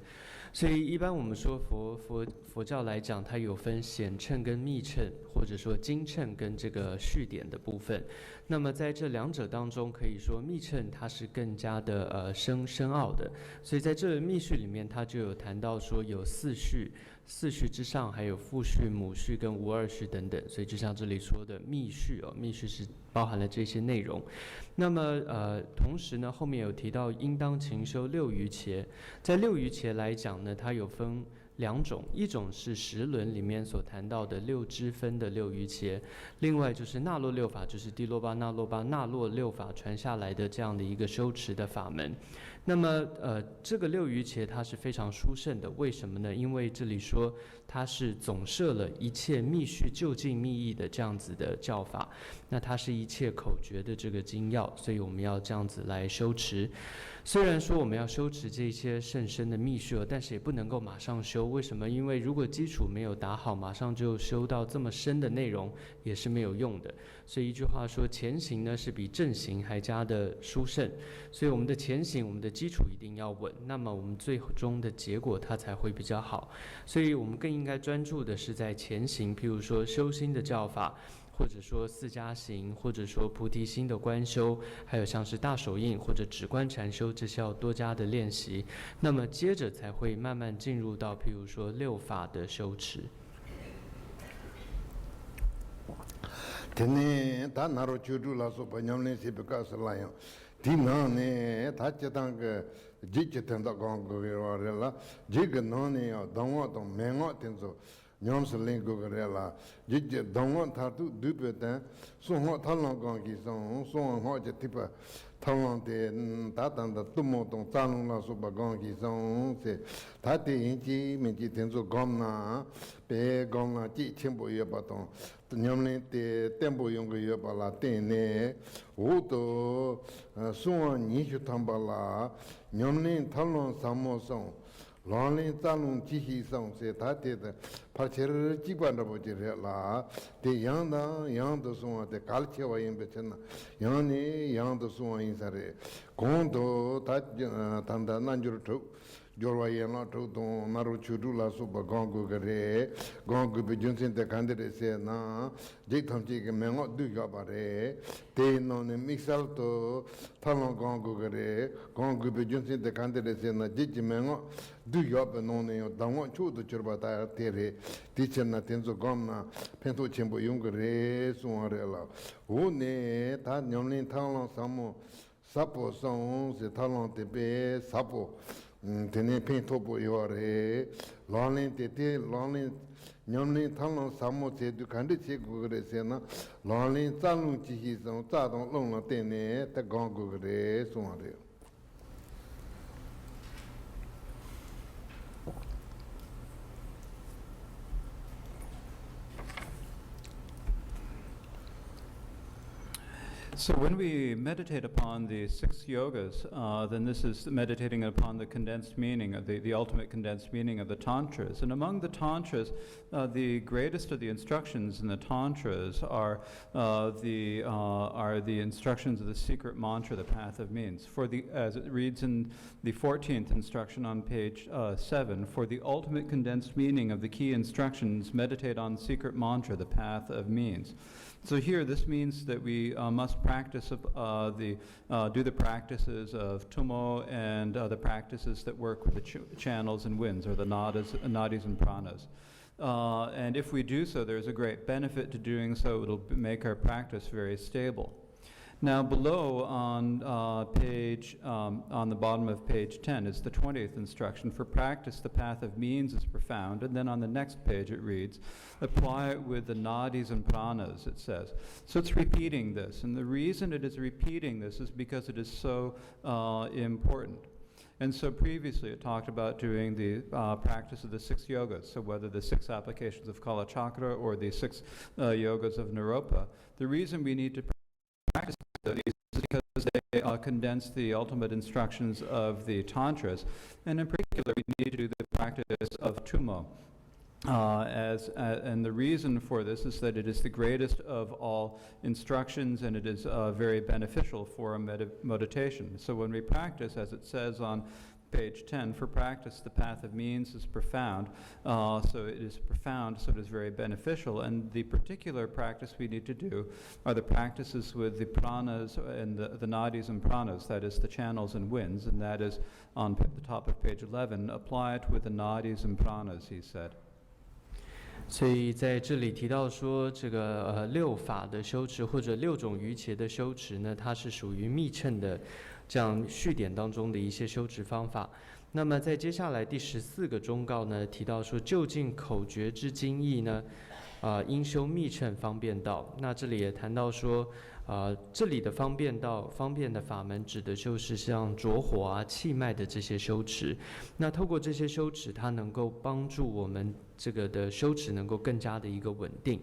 所以一般我们说佛教来讲，它有分显称跟密称，或者说经称跟这个续典的部分。那么在这两者当中，可以说密称它是更加的深奥的。所以在这密续里面，它就有谈到说有4序。4序之上还有父序、母序跟无二序等等，所以就像这里说的密序密序是包含了这些内容。那么同时呢，后面有提到应当勤修6余伽，在6余伽来讲呢，它有分2种，一种是10轮里面所谈到的6支分的6余伽，另外就是那洛6法，就是帝罗巴那洛巴那洛6法传下来的这样的一个修持的法门。那么这个六余伽它是非常殊胜的，为什么呢？因为这里说它是总摄了一切密续就近密意的这样子的教法，那它是一切口诀的这个精要，所以我们要这样子来修持。虽然说我们要修持这些甚深的密续，但是也不能够马上修。为什么？因为如果基础没有打好，马上就修到这么深的内容也是没有用的。所以一句话说，前行呢是比正行还加的殊胜。所以我们的前行，我们的基础一定要稳，那么我们最终的结果它才会比较好。所以我们更应该专注的是在前行，譬如说修心的教法，或者说四加行，或者说菩提心的观修，还有像是大手印或者止观禅修，这些要多加的练习。那么接着才会慢慢进入到譬如说六法的修持。天他那罗求助了说把娘们些不告诉那样，天呢他就当个几天到讲过个话了，这个呢要当我当没我听说。nhóm sẽ lên của cái là chỉ đồng ngọn thà tu du bê tên xuống họ thằng lòng con kỳ xuống họ chỉ tiếp thằng lòng thì ta tăng ta tu mô tông ta lòng là số bà con kỳ xuống sẽ ta thì hiện chỉ mình chỉ thêm số gom na bé gom na chỉ thêm bộ yếu bà tông nhóm lên thì tem bộ用cái yếu bà là tên này ô tô xuống nhị chút thằng bà là nhóm lên thằng lòng sam mô xuống Lonely Talung Chihi Song se tate the Pacher Chibanda Bojela, the Yang the Swan, the Kalchewa in Betena, Yani Yang the Swan in Sare, Kondo, Tanda Nanjur to Jorwayana to Naruchudula Super Gongo Gare, Gongo Bejunsin the candidate say na, Jitam Chik Mengo do Yabare, they non mixal to Talon Gongo Gare, Gongo Bejunsin the candidate say na Jijimengo. Du job non e dango chu do churbata tere teacher na tenzo gomna pento chembo yungre suare la o ne ta nyomlin thalon samo sapo song se thalon te be sapo tene pento bo yore lonlin te lonlin nyomlin thalon samo se du kande che gure se na lonlin tsalung chi hi song ta dong long la tene ta gong gure suare So when we meditate upon the 6 yogas, then this is meditating upon the condensed meaning, of the ultimate condensed meaning of the Tantras. And among the Tantras, the greatest of the instructions in the Tantras are the instructions of the secret mantra, the path of means. As it reads in the 14th instruction on page 7, for the ultimate condensed meaning of the key instructions, meditate on secret mantra, the path of means. So here, this means that we must practice do the practices of Tummo and the practices that work with the channels and winds, or the nadis and pranas. And if we do so, there's a great benefit to doing so. It'll make our practice very stable. Now below on on the bottom of page 10 is the 20th instruction. For practice, the path of means is profound. And then on the next page it reads, apply it with the nadis and pranas, it says. So it's repeating this. And the reason it is repeating this is because it is so important. And so previously it talked about doing the practice of the 6 yogas, so whether the 6 applications of Kala Chakra or the 6 yogas of Naropa. The reason we need to practice these is because they condense the ultimate instructions of the Tantras, and in particular we need to do the practice of Tummo. And the reason for this is that it is the greatest of all instructions, and it is very beneficial for a meditation. So when we practice, as it says on page 10, for practice the path of means is profound. So it is profound, so it is very beneficial. And the particular practice we need to do are the practices with the pranas and the nadis and pranas, that is the channels and winds, and that is on the top of page 11. Apply it with the nadis and pranas, he said. 所以在这里提到说，这个六法的修持或者6种瑜伽的修持呢，它是属于密乘的这样序典当中的一些修持方法。那么在接下来第14个忠告呢，提到说，就近口诀之精义呢，应修密乘方便道。那这里也谈到说，这里的方便道、方便的法门，指的就是像着火啊、气脉的这些修持。那透过这些修持，它能够帮助我们这个的修持能够更加的一个稳定。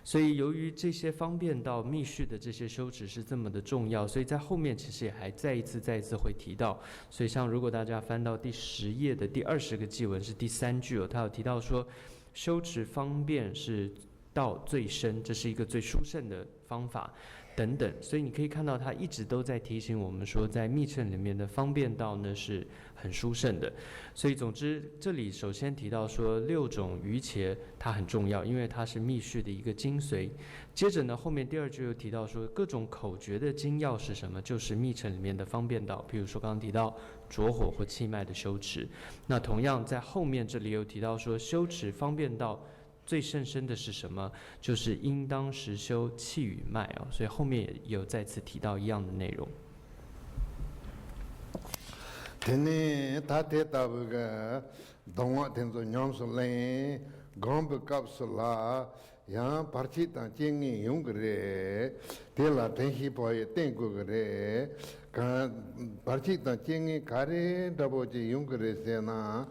所以由于这些方便道密续的这些修持是这么的重要，所以在后面其实也还再一次会提到。所以像如果大家翻到第10页的第20个偈文是第3句它有提到说，修持方便是道最深，这是一个最殊胜的方法等等。所以你可以看到他一直都在提醒我们说，在密乘里面的方便道呢是很殊胜的。所以总之这里首先提到说6种瑜伽它很重要，因为它是密续的一个精髓。接着呢后面第2句又提到说，各种口诀的精要是什么，就是密乘里面的方便道，比如说刚刚提到着火或气脉的修持。那同样在后面这里又提到说，修持方便道最甚深的是什么？就是应当实修气与脉所以后面也有再次提到一样的内容。Tene tate tabuga dongwa tenzo nyamso len gombe kapsula yang parchi tang chengi yungre tela tenhi poye tengu gre ka parchi tang chengi kare daboji yungre sena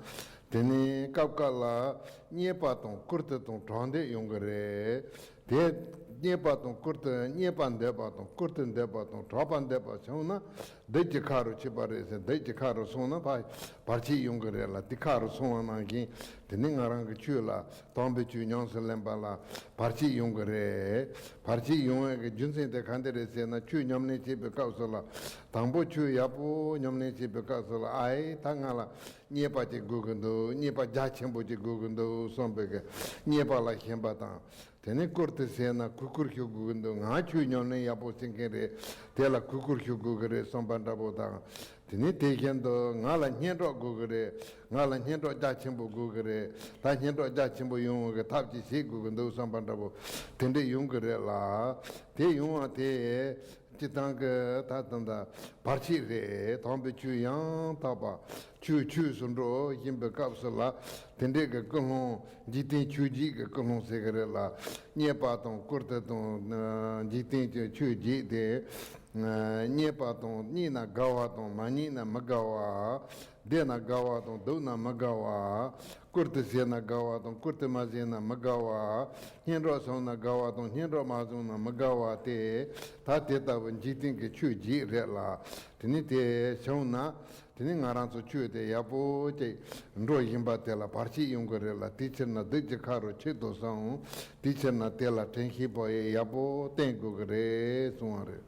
tene kapkala nyepa tong kurta tong chande yungre te nyepa tong kurta nyepan deba tong kurta deba tong chapan deba chona deji kharu chibare se deji kharu sona pa parchi yungre la dikharu sona na gi tene ngarang chu la tombe chu nyang se lemba la parchi yungre ge junsen de khandere se na chu nyamne chibe kausala tangbo chu yapu nyamne chibe kausala ai tangala nyepa che gugundo nyepa ja chembo che gugundo sombe ge nyepa la hemba ta tene korte se na kukur hyo gugundo nga chu nyamne yapu singere tela kukur hyo gugure sombanda boda tene tegendo ngala nyendo gugure ngala nyendo ja chembo gugure ta nyendo ja chembo yung ge tapji se gugundo sombanda bo tende yung gure la te yung te chitang ta tanda parchi re tombe chu yang taba chu sunro yimbe kapsala tende ge kolon jitin chu ji ge kolon se gare la nyepa tong kurta tong jitin chu ji de nyepa tong ni na gawa tong mani na magawa de na gawa tong do na magawa kurta se na gawa tong kurta ma se na magawa hinro so na gawa tong hinro ma so na magawa te ta te ta wen jitin ge chu ji re la tini te shona tini ngaran so chu te yapo te ro yimba te la parchi yungre la teacher na de karo che do sang teacher na te la tenhi bo yapo tengu gre suare.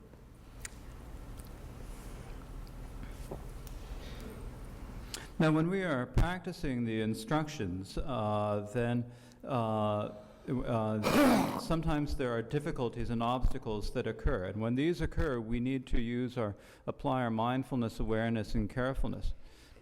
Now, when we are practicing the instructions, then sometimes there are difficulties and obstacles that occur. And when these occur, we need to apply our mindfulness, awareness, and carefulness.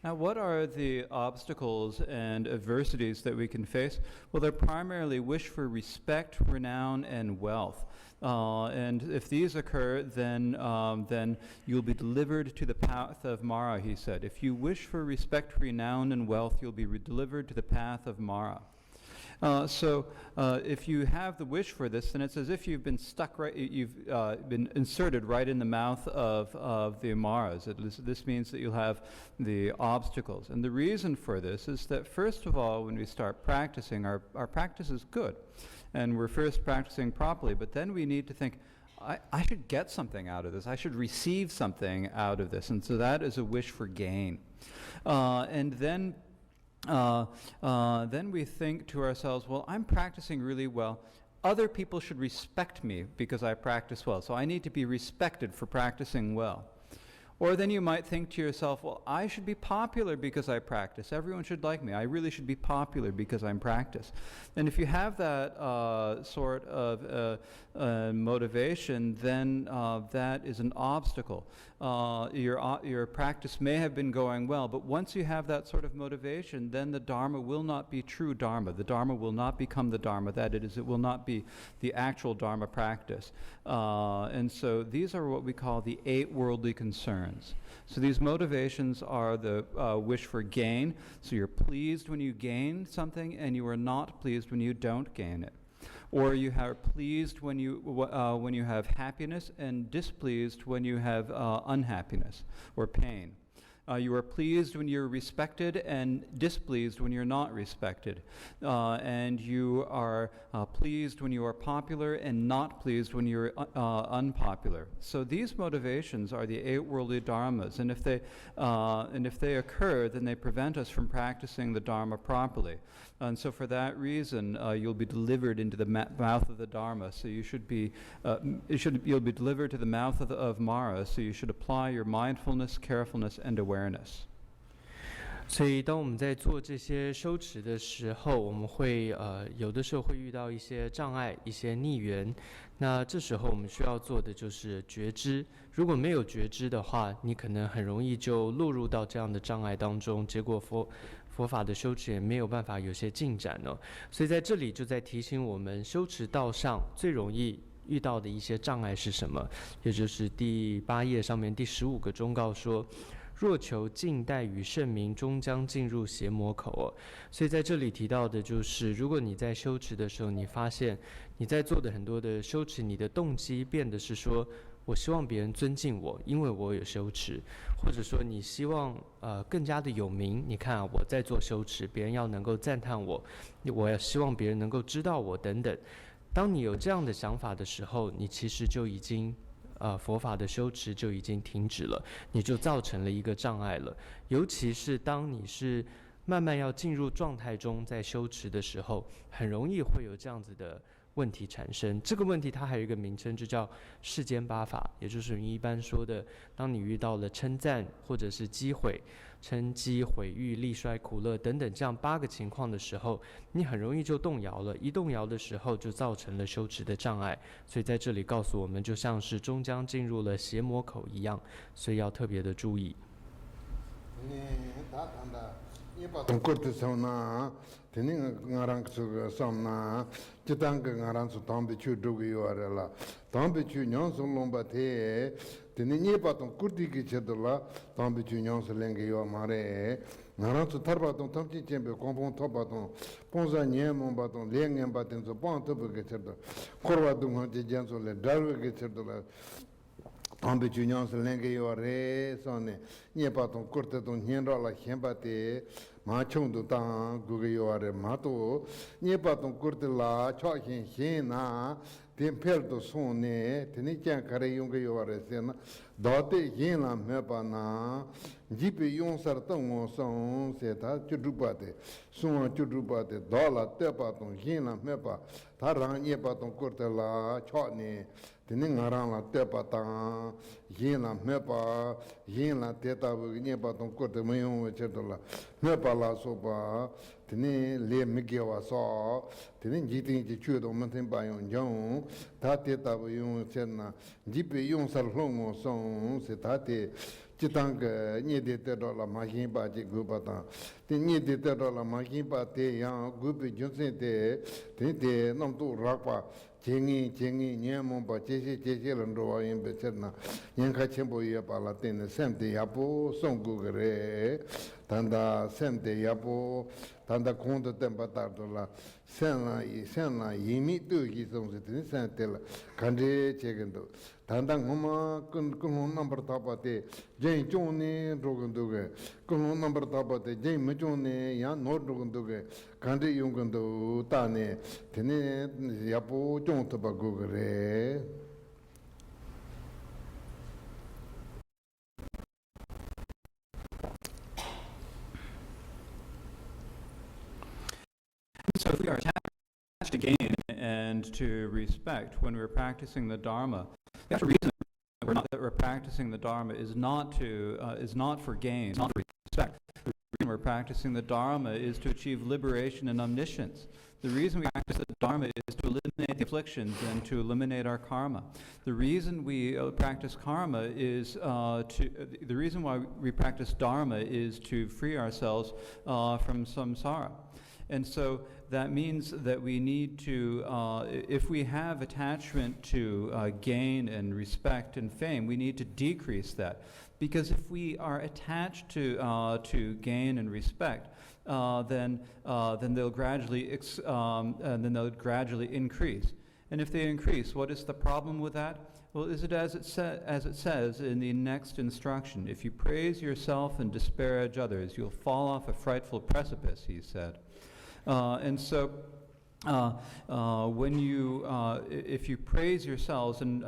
Now, what are the obstacles and adversities that we can face? Well, they're primarily wish for respect, renown, and wealth. And if these occur, then you'll be delivered to the path of Mara, he said. If you wish for respect, renown, and wealth, you'll be delivered to the path of Mara. So if you have the wish for this, then it's as if you've been stuck you've been inserted right in the mouth of the Maras. This means that you'll have the obstacles. And the reason for this is that, first of all, when we start practicing, our practice is good. And we're first practicing properly, but then we need to think, I should get something out of this. I should receive something out of this. And so that is a wish for gain. And then we think to ourselves, well, I'm practicing really well. Other people should respect me because I practice well. So I need to be respected for practicing well. Or then you might think to yourself, well, I should be popular because I practice. Everyone should like me. I really should be popular because I practice. And if you have that sort of motivation, then that is an obstacle. Your practice may have been going well, but once you have that sort of motivation, then the Dharma will not be true Dharma. The Dharma will not become the Dharma. That is, it will not be the actual Dharma practice. And so these are what we call the 8 worldly concerns. So these motivations are the wish for gain. So you're pleased when you gain something, and you are not pleased when you don't gain it. Or you are pleased when you have happiness, and displeased when you have unhappiness or pain. You are pleased when you're respected and displeased when you're not respected. And you are pleased when you are popular and not pleased when you're unpopular. So these motivations are the 8 worldly dharmas, and if they occur, then they prevent us from practicing the dharma properly. And so for that reason, you'll be delivered into the mouth of the dharma. So you'll be delivered to the mouth of Mara. So you should apply your mindfulness, carefulness, and awareness. 所以当我们在做这些修持的时候，我们会有的时候会遇到一些障碍、一些逆缘。那这时候我们需要做的就是觉知。如果没有觉知的话，你可能很容易就落入到这样的障碍当中，结果佛法的修持也没有办法有些进展哦。所以在这里就在提醒我们，修持道上最容易遇到的一些障碍是什么？也就是第8页上面第15个忠告说，若求近代与圣明，终将进入邪魔口哦。所以在这里提到的就是，如果你在修持的时候，你发现你在做的很多的修持，你的动机变得是说，我希望别人尊敬我，因为我有修持，或者说你希望更加的有名，你看我在做修持，别人要能够赞叹我，我也希望别人能够知道我等等。当你有这样的想法的时候，你其实就已经佛法的修持就已经停止了，你就造成了一个障碍了。尤其是当你是慢慢要进入状态中在修持的时候，很容易会有这样子的问题产生。这个问题它还有一个名称，就叫世间8法，也就是我们一般说的，当你遇到了称赞或者是击毁、称讥、毁誉、利衰、苦乐等等这样8个情况的时候，你很容易就动摇了。一动摇的时候，就造成了修持的障碍。所以在这里告诉我们，就像是终将进入了邪魔口一样，所以要特别的注意。teni ngarang su samna jitang ngarang su tambe chu dugu yorela tambe chu nyong su lomba te teni ni patong kurdi ki chedula tambe chu nyong su lenge yo mare ngarang su tarba tong tamchi chembe kompong toba tong ponza nye momba tong lengen baten su pang tobu ki chedula korwa dunghon je jen su le darwe ki chedula tambe chu nyong su lenge yo re sonne nye patong kurte tong nyenra la khenpa te 마 총도 땅 그게 요아래 마도 니바동 kurtila chohin hina tempeldo sonne tenikan kare yonge yoare sena date hina mepana jipe yonsar tango son seta chudubate son chudubate dala tepaton hina mepa tarang nibaton kurtila chone teningarang la tepatan hina mepa hina teta nibaton kurte mayon chedola mepa la soba teni le migewa so teni jitin ji chudo manten ba yon jong ta te ta yon chenna jipe yon sar longo son se ta te chitang nye de te do la ma hin ba ji gu ba ta te nye de te do la ma hin ba te yang gu bi jun se te te nam tu rak pa jengi nye mo ba che len do wa yin be chenna yen kha chen bo ye pa la ten sem te ya po song gu gre tanda sem te ya po tanda konda tempa tardola senla yimi tu gi song se sen tel kande chegendo tanda ngoma kun number tapate jen chone rogendo ge kun number tapate jen me chone ya no rogendo ge kande yongendo ta ne tene yapo chon to ba go gre So if we are attached to gain and to respect when we're practicing the Dharma, we have to reason that we're practicing the Dharma is not for gain, not for respect. The reason we're practicing the Dharma is to achieve liberation and omniscience. The reason we practice the Dharma is to eliminate the afflictions and to eliminate our karma. The reason we practice karma is the reason why we practice Dharma is to free ourselves from samsara. And so that means that we need to, if we have attachment to gain and respect and fame, we need to decrease that. Because if we are attached to gain and respect, then they'll gradually increase. And if they increase, what is the problem with that? Well, is it as it says in the next instruction, if you praise yourself and disparage others, you'll fall off a frightful precipice, he said. And so when you, if you praise yourselves and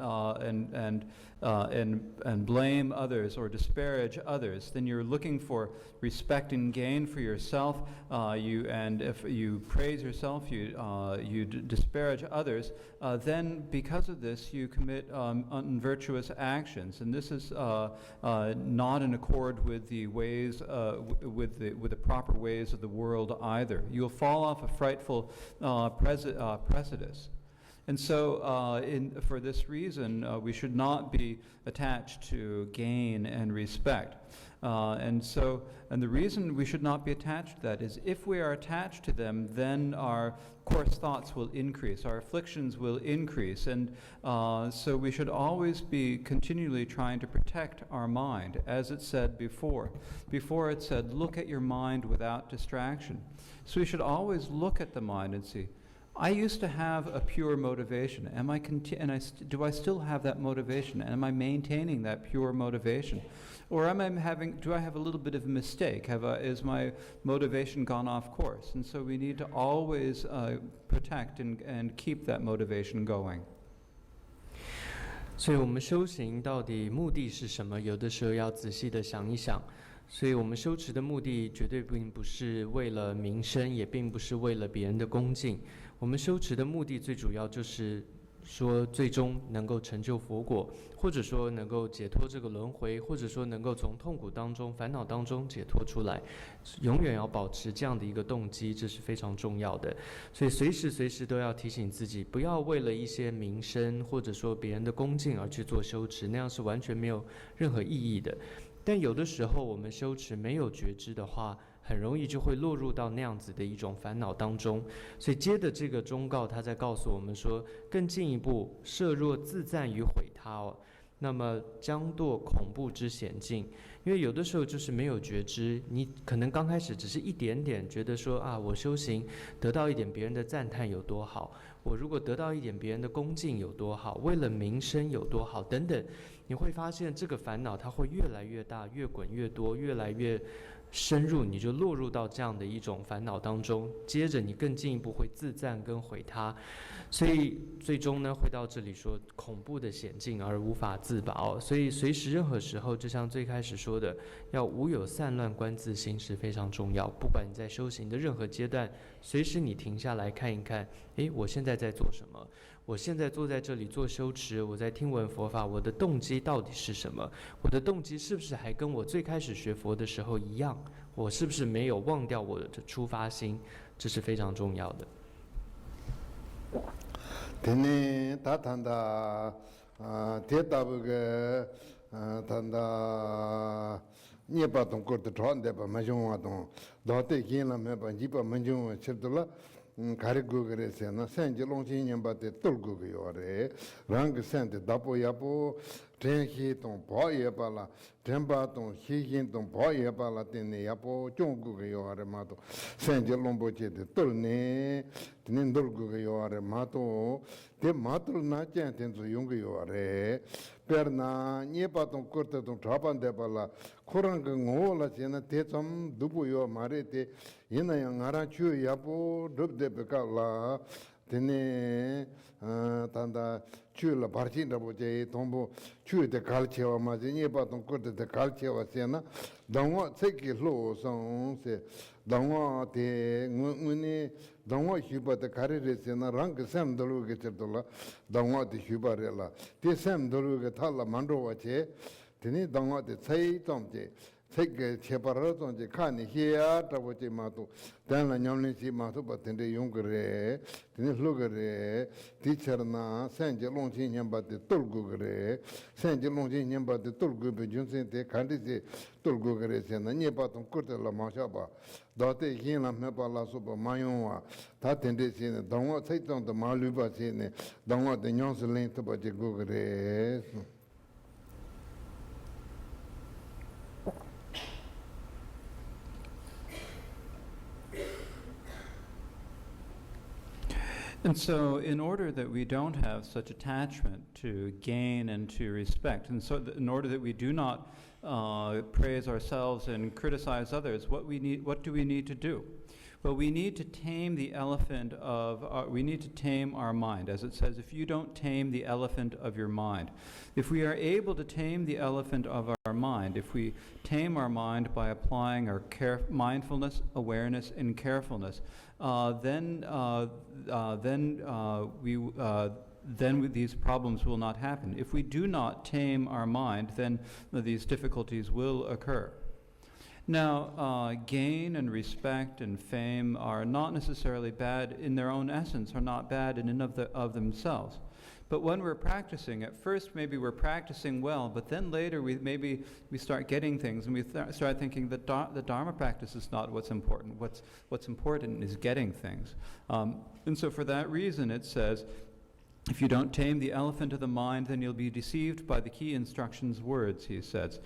blame others or disparage others, then you're looking for respect and gain for yourself. And if you praise yourself, you disparage others, then because of this you commit unvirtuous actions, and this is not in accord with the ways, with the proper ways of the world either. You'll fall off a frightful precipice. And so for this reason, we should not be attached to gain and respect. And the reason we should not be attached to that is if we are attached to them, then our coarse thoughts will increase, our afflictions will increase. And so we should always be continually trying to protect our mind, as it said before. Before it said, look at your mind without distraction. So we should always look at the mind and see, I used to have a pure motivation. Do I still have that motivation? Am I maintaining that pure motivation? Or do I have a little bit of a mistake? Is my motivation gone off course? And so we need to always protect and keep that motivation going. 所以我们修行到底目的是什么？有的时候要仔细的想一想。所以我们修持的目的绝对并不是为了名声，也并不是为了别人的恭敬。我们修持的目的最主要就是说最终能够成就佛果，或者说能够解脱这个轮回，或者说能够从痛苦当中、烦恼当中解脱出来。永远要保持这样的一个动机，这是非常重要的。所以随时都要提醒自己，不要为了一些名声或者说别人的恭敬而去做修持，那样是完全没有任何意义的。但有的时候我们修持没有觉知的话，很容易就会落入到那样子的一种烦恼当中。所以接着这个忠告，他在告诉我们说，更进一步，设若自赞于毁他那么将堕恐怖之险境。因为有的时候就是没有觉知，你可能刚开始只是一点点觉得说我修行得到一点别人的赞叹有多好，我如果得到一点别人的恭敬有多好，为了名声有多好等等，你会发现这个烦恼它会越来越大，越滚越多，越来越深入，你就落入到这样的一种烦恼当中。接着你更进一步会自赞跟毁他，所以最终呢会到这里说恐怖的险境而无法自保。所以随时任何时候，就像最开始说的，要无有散乱观自心是非常重要。不管你在修行的任何阶段，随时你停下来看一看，我现在在做什么？我现在坐在这里做修持，我在听闻佛法，我的动机到底是什么？我的动机是不是还跟我最开始学佛的时候一样？我是不是没有忘掉我的出发心？这是非常重要的。테네 다탄다 대답게 탄다 니바동 거도 좋은데바 마종와동 너때 긴라메바 니바 만종 칠들라 가르고 그래서나 산지 롱진년바데 뚫고 요래 랑 산데 다보야보 tenhi boye bala temba hihin boye bala tene yapo chonggu yo are mato senje lombo che de tolne tenen dolgu yo are mato de matul na chen tenzu yung yo are perna niepa korte trapan de bala korang ngola chena te cham dubu yo mare te yena yang ara chu yapo dub de bekala tene tanda chula barchin rabo je tombo chu de kalchewa ma je nie ba ton korte de kalchewa sena dangwa tseki lo song se dangwa te ngune dangwa hiba de karire sena rang sam dolu ge chdola dangwa de hiba rela te sam dolu ge thala mandro wa che tene dangwa de tsai tom je tsek chepara ton je khani hiya rabo je ma to dan la nyamle chi ma to ba tende yong gre tene lo gre teacher na sanje long chi nyam ba de tol gu gre sanje long chi nyam ba de tol gu be jun sen te khandi se tol gu gre se na nye ba ton kurte la ma sha ba da te yin la me ba la so ba ma yong wa ta tende se ne dangwa tsai tong de ma lu ba se ne dangwa de nyong se len to ba je gu gre And so, in order that we don't have such attachment to gain and to respect, and so in order that we do not praise ourselves and criticize others, what do we need to do? Well, we need to tame the elephant we need to tame our mind. As it says, if you don't tame the elephant of your mind. If we are able to tame the elephant of our mind, if we tame our mind by applying our mindfulness, awareness, and carefulness, then these problems will not happen. If we do not tame our mind, then these difficulties will occur. Now, gain and respect and fame are not necessarily bad in their own essence, are not bad in and of themselves. But when we're practicing, at first maybe we're practicing well, but then later we start getting things and we start thinking that the Dharma practice is not what's important. What's important is getting things. And so for that reason it says, if you don't tame the elephant of the mind, then you'll be deceived by the key instructions words, he says.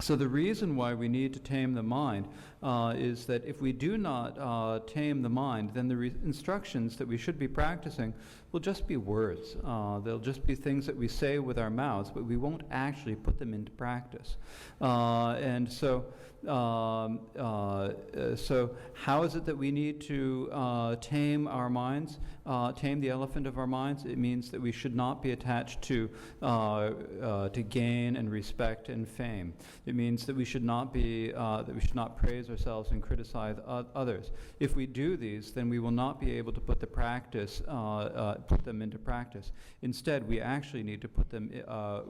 So the reason why we need to tame the mind is that if we do not tame the mind, then the instructions that we should be practicing will just be words. They'll just be things that we say with our mouths, but we won't actually put them into practice. And so how is it that we need to tame our minds, tame the elephant of our minds? It means that we should not be attached to gain and respect and fame. It means that we should not praise ourselves and criticize others. If we do these, then we will not be able to put them into practice. Instead, we actually need to put them.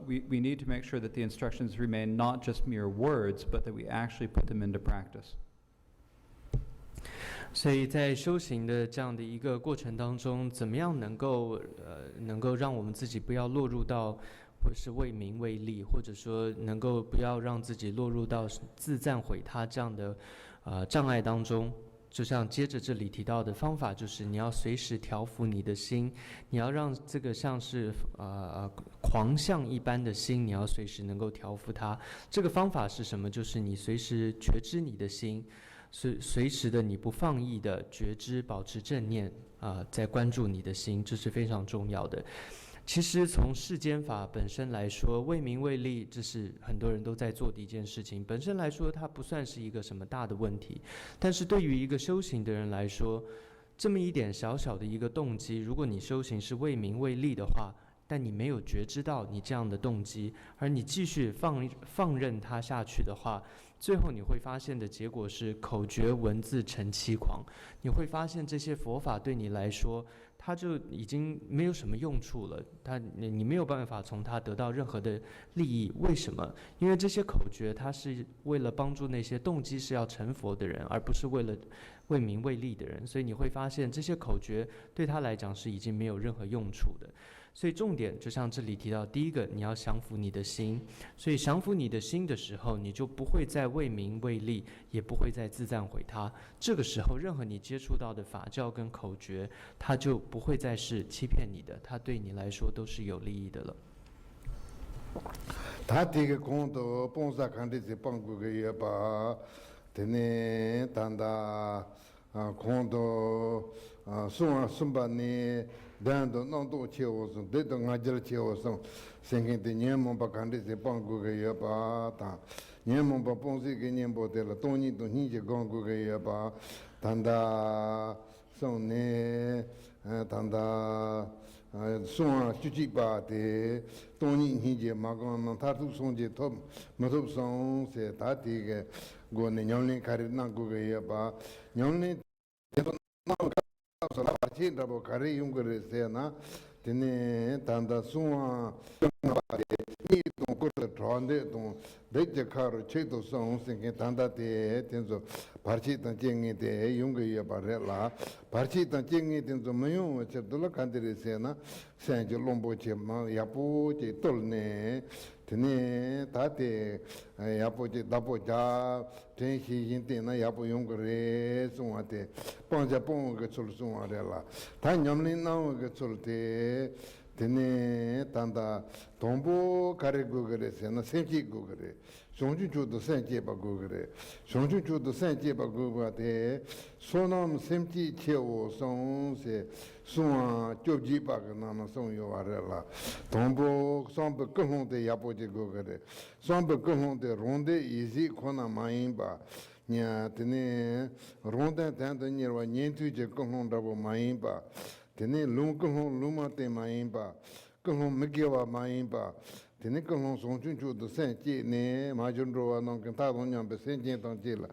We need to make sure that the instructions remain not just mere words, but that we actually put them into practice. 所以在修行的这样的一个过程当中，怎么样能够让我们自己不要落入到或是为名为利，或者说能够不要让自己落入到自赞毁他这样的障碍当中。就像接着这里提到的方法，就是你要随时调伏你的心，你要让这个像是狂象一般的心，你要随时能够调伏它。这个方法是什么？就是你随时觉知你的心，随时的你不放逸的觉知，保持正念在关注你的心，这是非常重要的。其实从世间法本身来说，为名为利，这是很多人都在做的一件事情。本身来说，它不算是一个什么大的问题。但是对于一个修行的人来说，这么一点小小的一个动机，如果你修行是为名为利的话，但你没有觉知到你这样的动机，而你继续放任它下去的话，最后你会发现的结果是口诀文字成欺狂。你会发现这些佛法对你来说，它就已经没有什么用处了，你没有办法从它得到任何的利益。为什么？因为这些口诀它是为了帮助那些动机是要成佛的人，而不是为了为名为利的人。所以你会发现这些口诀对他来讲是已经没有任何用处的。所以重点就像这里提到，第一个你要降服你的心，所以降服你的心的时候，你就不会再为名为利，也不会再自赞毁他。这个时候任何你接触到的法教跟口诀，它就不会再是欺骗你的，它对你来说都是有利益的了。他这个工作帮啥看的是帮助个也把，的呢，当da工作送把呢。dan do non do cheo so de do ngajal cheo so sengin de nyemo ba kande se pangu ge ya ba ta nyemo ba ponsi ge nyembo de la toni do ni je gongu ge ya ba tanda so ne tanda so chuchi ba de toni ni je ma gon na ta tu son je to ma tu son se ta ti ge go ne nyone kare na go ge ya ba nyone parchi rabo kare yungre se na tene tanda suwa ni to ko tronde to de karo che to song sing tanda te tenzo parchi tan jengi te yungre ya barela parchi tan jengi tenzo mayo che dola kandire se na sanjo lombo che ma yapo che tolne tene tate yapo che dapo ja ten shi yin te na yapo yungre suwa te panja pong ge chul suwa rela ta nyamni na ge chul te tene tanda dombo kare gugare sena senchi gugare sonju chudo senchi ba gugare sonju chudo senchi ba gugate sonam semchi chewo son se suwa chobji ba na son yo arela dombo sombe kohon de yapoje gugare sombe kohon de ronde izi khona maimba nya tene ronde tanda nyerwa nyentu je kohon rabo maimba tene lungkong luma te maimba kong megewa maimba tene kong songchun chu de sen ji ne ma jun ro wa nong ta dong nyam be sen jin dang ji la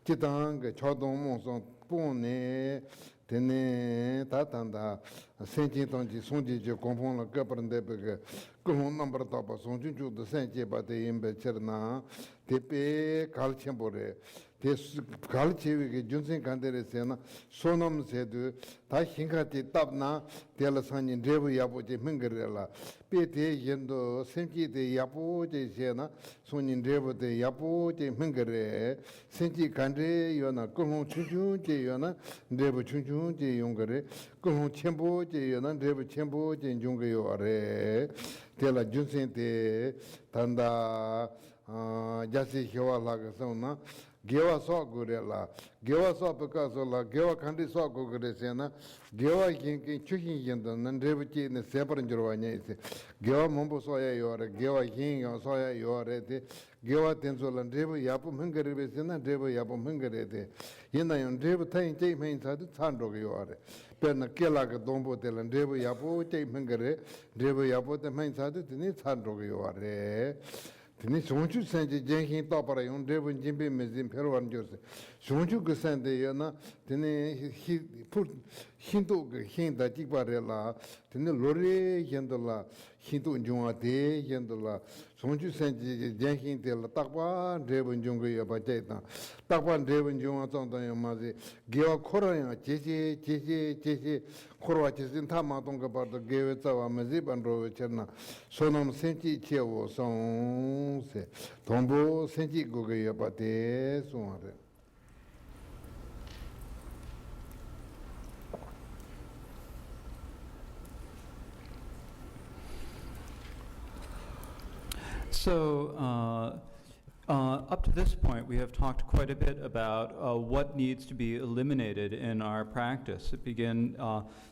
ji dang ge chao dong mo song bu ne tene ta tang da sen jin dang ji song ji je gong pong la ge par de be ge kong number ta ba songchun chu de sen ji ba de yin be cher na te pe kal chen bo re 갈치위게 준생 간데레세나 소놈 세드 다 흰가티 답나 델라산이 레브 야보지 맹거래라 베데 연도 생기데 야보지 세나 손인 레브데 야보지 맹거래 생기 간데 요나 공홍 춘춘제 요나 레브 춘춘제 용거래 공홍 첨보제 요나 레브 첨보제 용거요 아래 델라 준생데 단다 자시 효와라가서나 gewa so gurela gewa so pekaso la gewa khandi so guresena gewa kin chuhin yenda nan rebuchi ne separan jorwanya ise gewa mombo so ya yore gewa kin so ya yore te gewa tenso lan rebu yapu mengare besena rebu yapu mengare te yenda yon rebu tain chei mein sa de chandro ge yore perna kela ga dombo te lan rebu yapu chei mengare rebu yapu te mein sa de ni chandro ge yore tini sonchu sanje jenhin tapara yon devon jimbe mezim perwan jose sonchu ge sande yana tini hindu ge hinda tikpare la tini lore yendola hindu jungwa de yendola sonchu sanje jenhin de la takpa devon jungwe yaba jeta takpa devon jungwa zongda yamazi gewa khora ya jeje khorwa jesin tama tonga pardo gewe tsawa mezi banro cherna sonam senchi chewo song se tombo senchi goge yabate suare So, up to this point, we have talked quite a bit about what needs to be eliminated in our practice. It began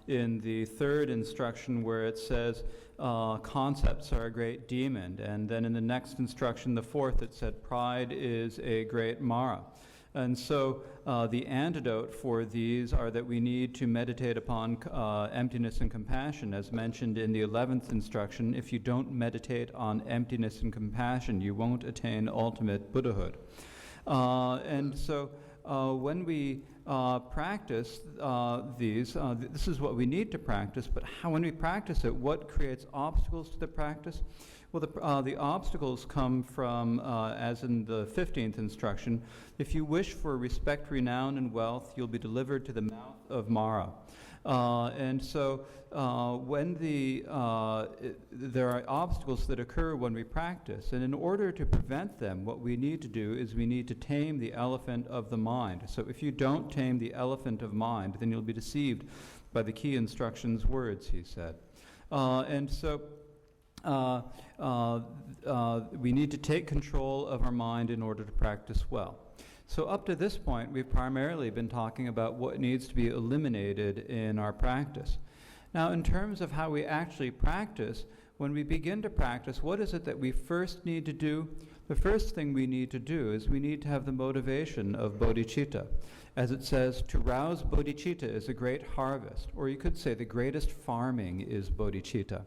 in the third instruction where it says concepts are a great demon, and then in the next instruction, the fourth, it said pride is a great Mara. And so the antidote for these are that we need to meditate upon emptiness and compassion. As mentioned in the 11th instruction, if you don't meditate on emptiness and compassion, you won't attain ultimate Buddhahood. And so when we practice these, this is what we need to practice, but when we practice it, what creates obstacles to the practice? Well, the obstacles come from, as in the 15th instruction, if you wish for respect, renown, and wealth, you'll be delivered to the mouth of Mara. And so when there are obstacles that occur when we practice, and in order to prevent them, what we need to do is we need to tame the elephant of the mind. So if you don't tame the elephant of mind, then you'll be deceived by the key instruction's words, he said. And so we need to take control of our mind in order to practice well. So up to this point, we've primarily been talking about what needs to be eliminated in our practice. Now, in terms of how we actually practice, when we begin to practice, what is it that we first need to do? The first thing we need to do is we need to have the motivation of bodhicitta. As it says, to rouse bodhicitta is a great harvest, or you could say the greatest farming is bodhicitta.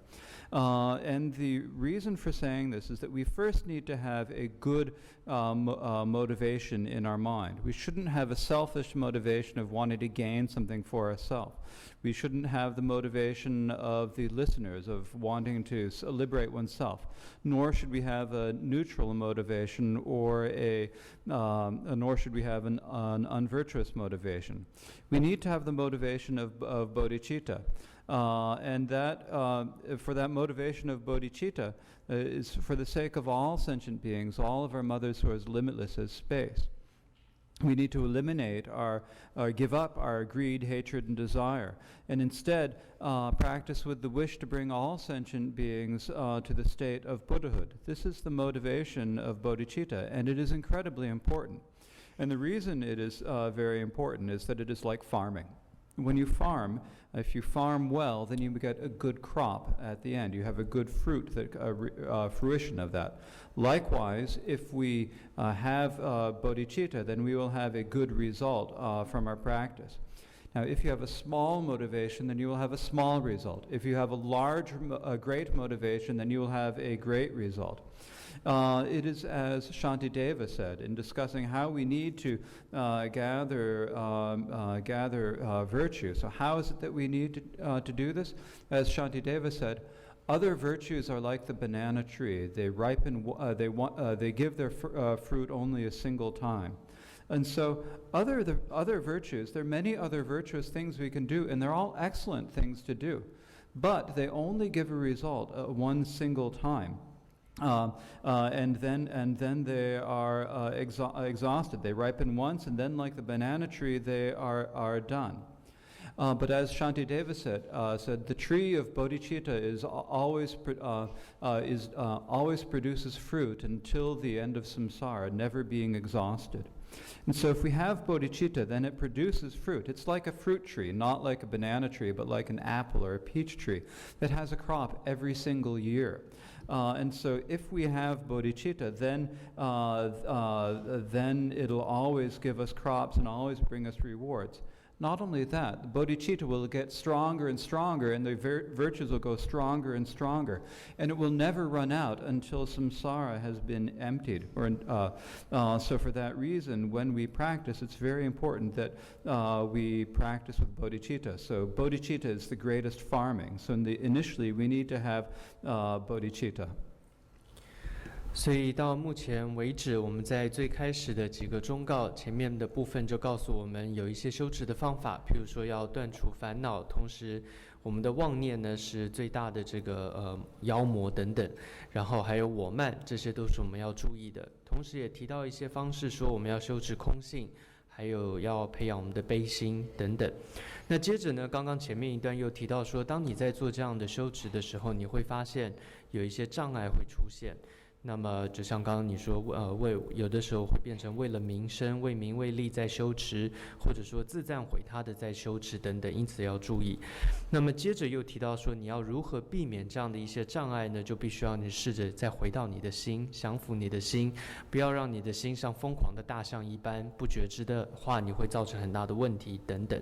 And the reason for saying this is that we first need to have a good motivation in our mind. We shouldn't have a selfish motivation of wanting to gain something for ourselves. We shouldn't have the motivation of the listeners of wanting to liberate oneself. Nor should we have a neutral motivation or nor should we have an unvirtuous motivation. We need to have the motivation of bodhicitta. And that, for that motivation of bodhicitta, is for the sake of all sentient beings, all of our mothers who are as limitless as space. We need to eliminate give up our greed, hatred, and desire, and instead practice with the wish to bring all sentient beings to the state of Buddhahood. This is the motivation of bodhicitta, and it is incredibly important. And the reason it is very important is that it is like farming. When you farm, if you farm well, then you get a good crop at the end. You have a good fruition of that. Likewise, if we have bodhicitta, then we will have a good result from our practice. Now, if you have a small motivation, then you will have a small result. If you have a great motivation, then you will have a great result. It is as Shantideva said in discussing how we need to gather virtue. So how is it that we need to do this? As Shantideva said, other virtues are like the banana tree. They ripen. They give their fruit only a single time. And so other virtues, there are many other virtuous things we can do, and they're all excellent things to do. But they only give a result one single time. And then they are exhausted. They ripen once, and then like the banana tree, they are done. But as Shantideva said the tree of bodhicitta always produces fruit until the end of samsara, never being exhausted. And so if we have bodhicitta, then it produces fruit. It's like a fruit tree, not like a banana tree, but like an apple or a peach tree that has a crop every single year. And so if we have bodhicitta, then it'll always give us crops and always bring us rewards. Not only that, the bodhicitta will get stronger and stronger, and the virtues will go stronger and stronger, and it will never run out until samsara has been emptied. So for that reason, when we practice, it's very important that we practice with bodhicitta. So bodhicitta is the greatest farming. So initially, we need to have bodhicitta. 所以到目前为止，我们在最开始的几个忠告前面的部分就告诉我们有一些修持的方法，譬如说要断除烦恼，同时我们的妄念呢是最大的这个妖魔等等，然后还有我慢，这些都是我们要注意的。同时也提到一些方式，说我们要修持空性，还有要培养我们的悲心等等。那接着呢，刚刚前面一段又提到说，当你在做这样的修持的时候，你会发现有一些障碍会出现。那么就像刚刚你说，有的时候会变成为了名声、为名为利在修持，或者说自赞毁他的在修持等等，因此要注意。那么接着又提到说，你要如何避免这样的一些障碍呢？就必须要你试着再回到你的心，降服你的心，不要让你的心像疯狂的大象一般，不觉知的话，你会造成很大的问题等等。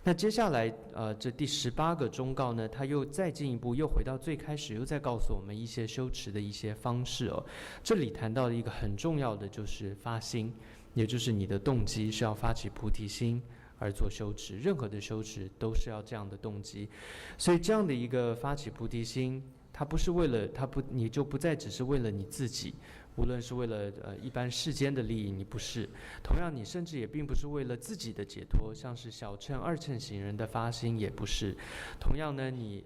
那接下来这第18个忠告呢，他又再进一步，又回到最开始，又再告诉我们一些修持的一些方式哦。这里谈到的一个很重要的就是发心，也就是你的动机是要发起菩提心而做修持，任何的修持都是要这样的动机。所以这样的一个发起菩提心，它不是为了你就不再只是为了你自己，无论是为了一般世间的利益，你不是；同样，你甚至也并不是为了自己的解脱，像是小乘、二乘行人的发心也不是。同样呢，你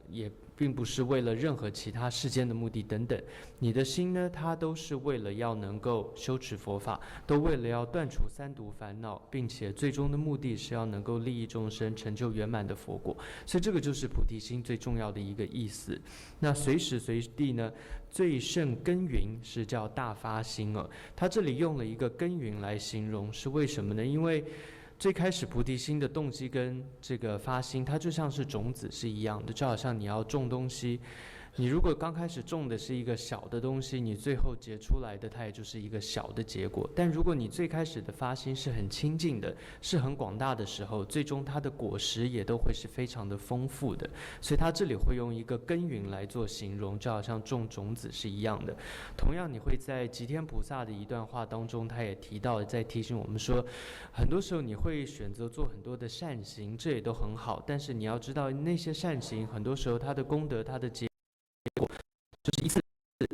也并不是为了任何其他世间的目的等等，你的心呢，它都是为了要能够修持佛法，都为了要断除三毒烦恼，并且最终的目的是要能够利益众生，成就圆满的佛果。所以这个就是菩提心最重要的一个意思。那随时随地呢，最胜耕耘是叫大发心哦。他这里用了一个耕耘来形容，是为什么呢？因为最开始菩提心的动机跟这个发心，它就像是种子是一样的，就好像你要种东西，你如果刚开始种的是一个小的东西，你最后结出来的它也就是一个小的结果。但如果你最开始的发心是很清净的，是很广大的时候，最终它的果实也都会是非常的丰富的。所以它这里会用一个耕耘来做形容，就好像种种子是一样的。同样，你会在吉天菩萨的一段话当中，他也提到，在提醒我们说，很多时候你会选择做很多的善行，这也都很好，但是你要知道，那些善行很多时候它的功德、它的结果就是一次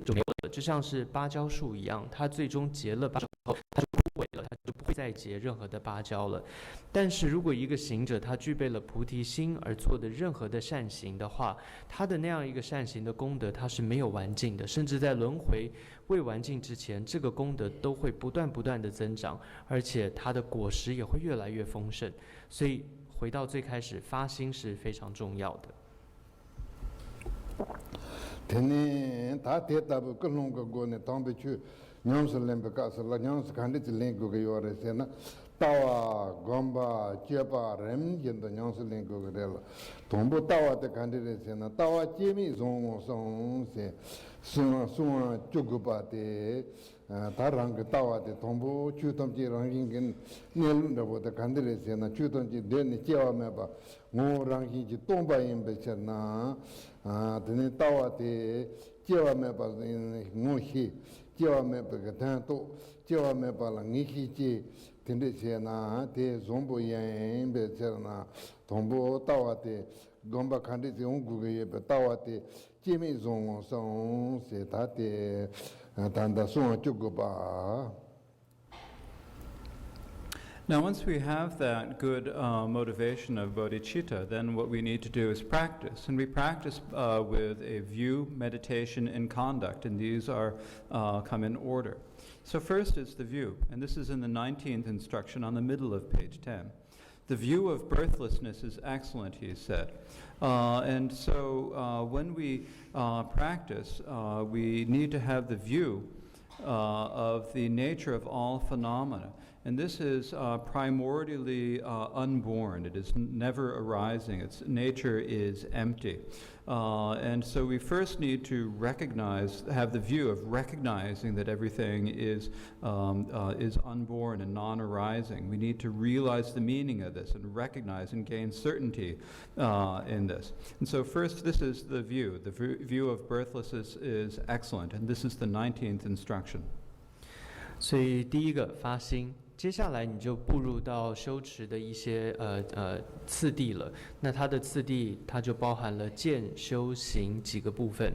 就没有了，就像是芭蕉树一样，它最终结了芭蕉后，它就枯萎了，它就不会再再结任何的芭蕉了。但是如果一个行者他具备了菩提心而做的任何的善行的话，他的那样一个善行的功德他是没有完尽的，甚至在轮回未完尽之前，这个功德都会不断的增长，而且它的果实也会越来越丰盛。所以回到最开始，发心是非常重要的。天呢，他跌打不更弄个过呢，当不去，娘是连不干是了，娘是看的这连个有的些呢，到啊，光吧，结吧，人见到娘是连个的了，同步到啊的看的这些呢，到啊姐妹送些，送就个吧的。他让个到啊的同步去他们这让人跟年轮的我的看的这些呢，去他们这连你叫我们吧，我让人去东北人不是呐，等你到啊的叫我们吧，我去叫我们不个谈多，叫我们把那你去接，等这些呢，的总部人不是呐，同步到啊的，我们看的这种顾客也不到啊的，姐妹送是他的。Now, once we have that good motivation of bodhicitta, then what we need to do is practice. And we practice with a view, meditation, and conduct, and these are come in order. So first is the view, and this is in the 19th instruction on the middle of page 10. The view of birthlessness is excellent, he said. And so when we practice, we need to have the view of the nature of all phenomena. And this is primordially unborn. It is never arising. Its nature is empty. And so we first need to have the view of recognizing that everything is unborn and non-arising. We need to realize the meaning of this and recognize and gain certainty in this. And so first, this is the view. The view of birthlessness is excellent, and this is the 19th instruction. 所以第一个发心，接下来你就步入到修持的一些次第了。那它的次第，它就包含了见、修、行几个部分。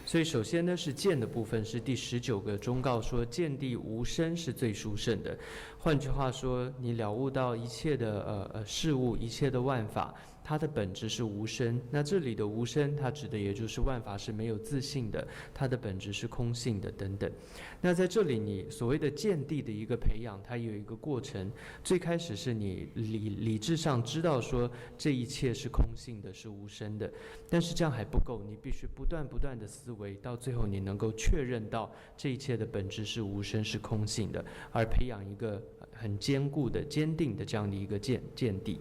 所以首先呢是见的部分，是第19个忠告说见地无生是最殊胜的。换句话说，你了悟到一切的事物，一切的万法，它的本质是无生。那这里的无生，它指的也就是万法是没有自性的，它的本质是空性的等等。那在这里，你所谓的见地的一个培养，它有一个过程。最开始是你理智上知道说这一切是空性的，是无生的，但是这样还不够，你必须不断的思维，到最后你能够确认到这一切的本质是无生，是空性的，而培养一个很坚固的、坚定的这样的一个见地。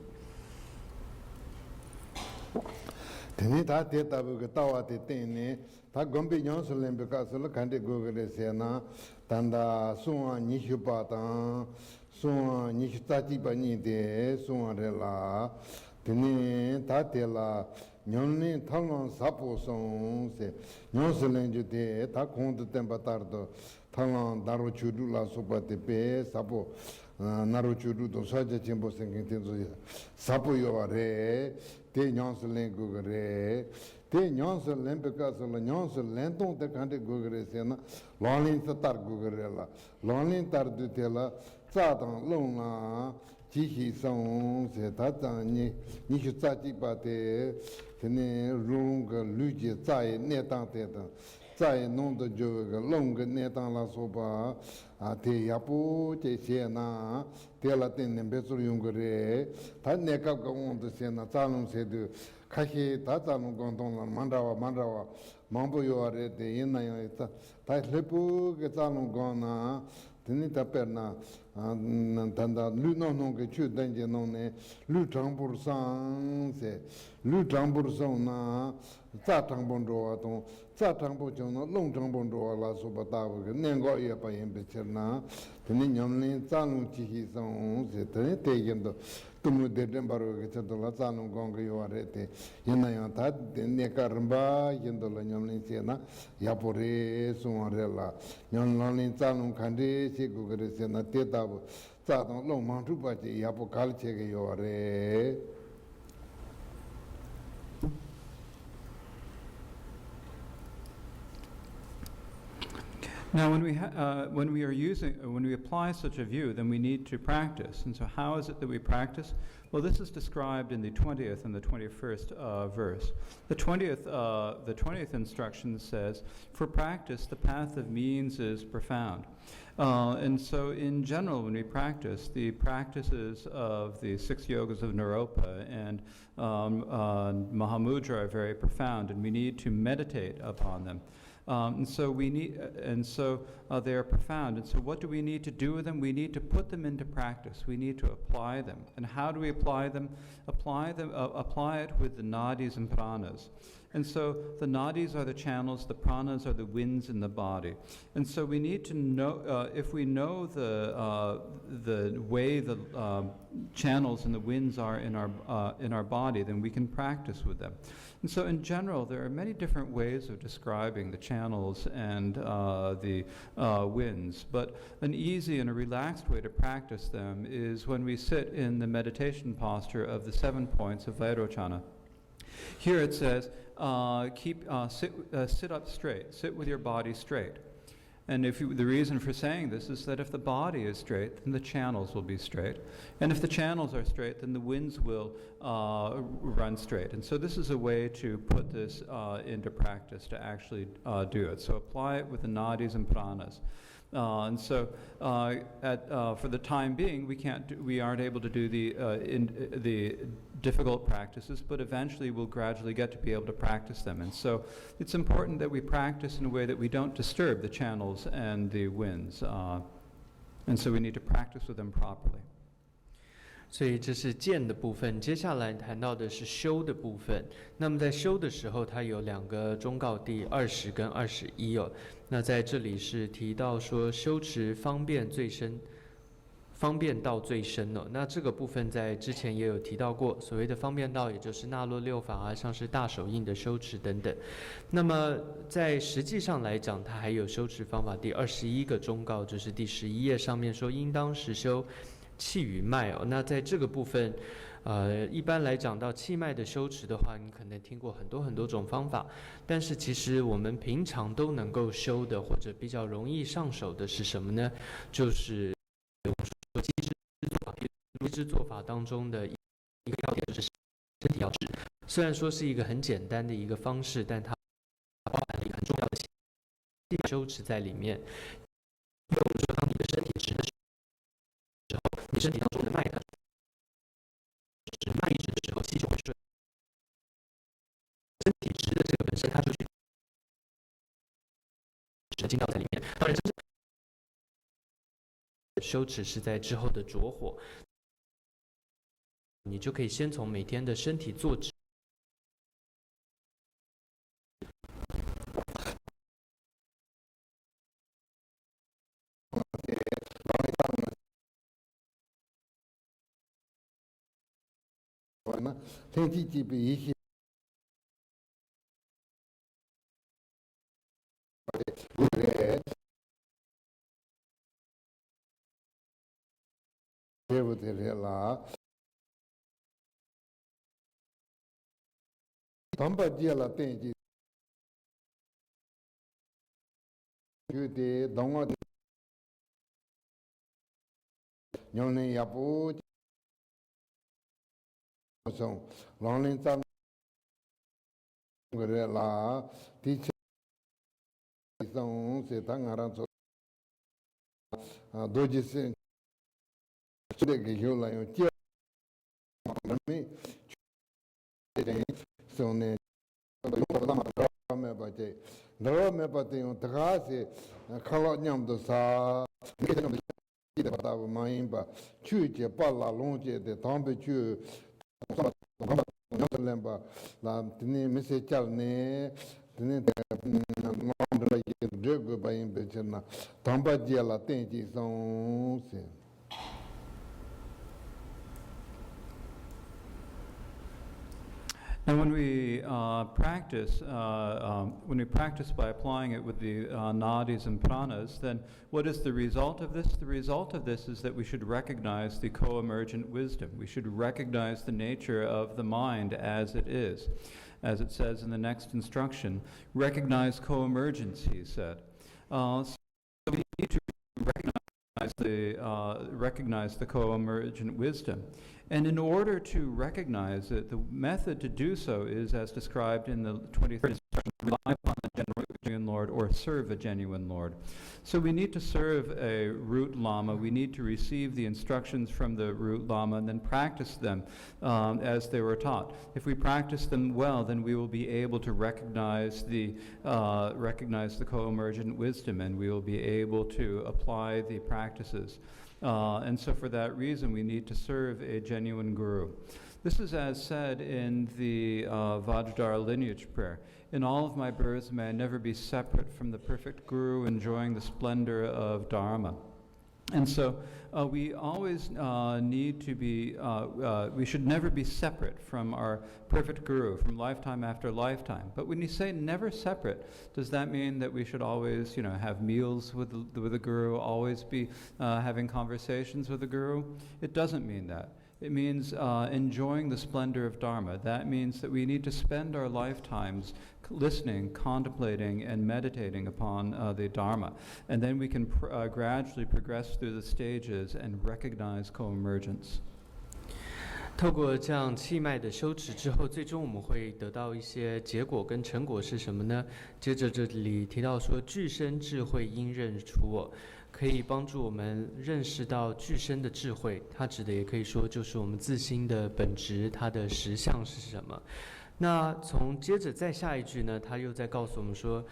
天他跌打不个到啊的店呢，他光被娘是连不干是了，看的哥哥的些呢，但他送啊你去把当，送啊你去咋几把你的送啊的啦，天呢他跌了。娘呢，他让啥不送些，娘是连就的，他空的等不打的，他让打入去住了，说不的别啥不，那入去住都说这全部生根听说啥不有啊嘞，的娘是连个个嘞，的娘是连不干是了，娘是连动的看的个个嘞些呢，老林是打个个嘞了，老林打的的了，咋当弄啦？机器上些他讲你去咋几把的？现在用个绿节再内当的，再弄的就个弄个内当了说吧，的也不这些呢，的了等那边做用个的，他那个我的些呢，咋弄些的，开始他咋弄广东了，忙着哇，忙不有的的，因那样他那不个咋弄广呢？等你他别那谈到绿弄个去等着弄呢，绿长不上些，绿长不上呢，咋长不着啊？东咋长不着呢？弄长不着了，说不大个，那个也不用别吃呢。等你娘呢，咋弄机器上些，等你得见到。तुम देते बारो के चतुला चालू गांव के युवा रहते ये नया था ने करंबा ये दोला न्यामनी से ना या पोरे सुमारेला न्यामनी चालू खंडे से गुगरे से ना तेता वो चातों लोग मांटू पाचे या पो काल चे के युवा रे Now, when we apply such a view, then we need to practice. And so, how is it that we practice? Well, this is described in the 20th and the 21st verse. The 20th instruction says, "For practice, the path of means is profound." And so, in general, when we practice, the practices of the 6 yogas of Naropa and Mahamudra are very profound, and we need to meditate upon them. And so they are profound. And so what do we need to do with them? We need to put them into practice. We need to apply them. And how do we apply them? Apply it with the nadis and pranas. And so the nadis are the channels, the pranas are the winds in the body. And so we need to know, if we know the way the channels and the winds are in our body, then we can practice with them. And so in general, there are many different ways of describing the channels and the winds. But an easy and a relaxed way to practice them is when we sit in the meditation posture of the 7 points of Vairochana. Here it says, sit up straight, sit with your body straight. And the reason for saying this is that if the body is straight, then the channels will be straight. And if the channels are straight, then the winds will run straight. And so this is a way to put this into practice, to actually do it. So apply it with the nadis and pranas. And so, for the time being, we aren't able to do the difficult practices, but eventually we'll gradually get to be able to practice them. And so, it's important that we practice in a way that we don't disturb the channels and the winds. And so we need to practice with them properly. 所以这是见的部分，接下来谈到的是修的部分。那么在修的时候，它有2个忠告，第20跟21哦。那在这里是提到说修持方便道最深哦。那这个部分在之前也有提到过，所谓的方便道，也就是那洛6法啊，像是大手印的修持等等。那么在实际上来讲，它还有修持方法，第21个忠告就是第11页上面说，应当实修气与脉哦。那在这个部分，一般来讲到气脉的修持的话，你可能听过很多种方法，但是其实我们平常都能够修的，或者比较容易上手的是什么呢？就是基支做法当中的一个要点，就是身体要直。虽然说是一个很简单的一个方式，但它包含了一个很重要的修持在里面。因为我们说，当你的身体直的时候，你身体当中的脉呢，脉一直的时候，气就会顺。身体直的这个本身，它就去进到在里面。当然，真正修持是在之后的着火，你就可以先从每天的身体坐直。天气级别一些，对不对啦？当把接了电机，就得当我娘呢也不。送老人长个人啦，的确送是当然做多就是这个有了有教没送呢，我没把这，我没把这用，他是看了娘都啥，你看那记得把他们买吧，去接把拉拢接的，他们去。La tini mese chalne tini ngomdra ye drego bayin bechena tamba jela tenji song se. And when we practice by applying it with the nadis and pranas, then what is the result of this? The result of this is that we should recognize the co-emergent wisdom. We should recognize the nature of the mind as it is. As it says in the next instruction, recognize co-emergence, he said. we need to recognize the co-emergent wisdom. And in order to recognize it, the method to do so is, as described in the 23rd instruction, rely upon the genuine Lord or serve a genuine Lord. So we need to serve a root Lama. We need to receive the instructions from the root Lama and then practice them as they were taught. If we practice them well, then we will be able to recognize the co-emergent wisdom, and we will be able to apply the practices. And so for that reason, we need to serve a genuine guru. This is as said in the Vajradhara lineage prayer. In all of my births, may I never be separate from the perfect guru, enjoying the splendor of Dharma. And so we always need to be, we should never be separate from our perfect guru, from lifetime after lifetime. But when you say never separate, does that mean that we should always, have meals with the guru, always be having conversations with the guru? It doesn't mean that. It means enjoying the splendor of Dharma. That means that we need to spend our lifetimes listening, contemplating, and meditating upon the Dharma. And then we can gradually progress through the stages and recognize co-emergence. 透过这样气脉的修持之后，最终我们会得到一些结果跟成果是什么呢？接着这里提到说，具身智慧应认出我，可以帮助我们认识到具身的智慧。它指的也可以说就是我们自心的本质，它的实相是什么。那从接着再下一句呢，他又在告诉我们说，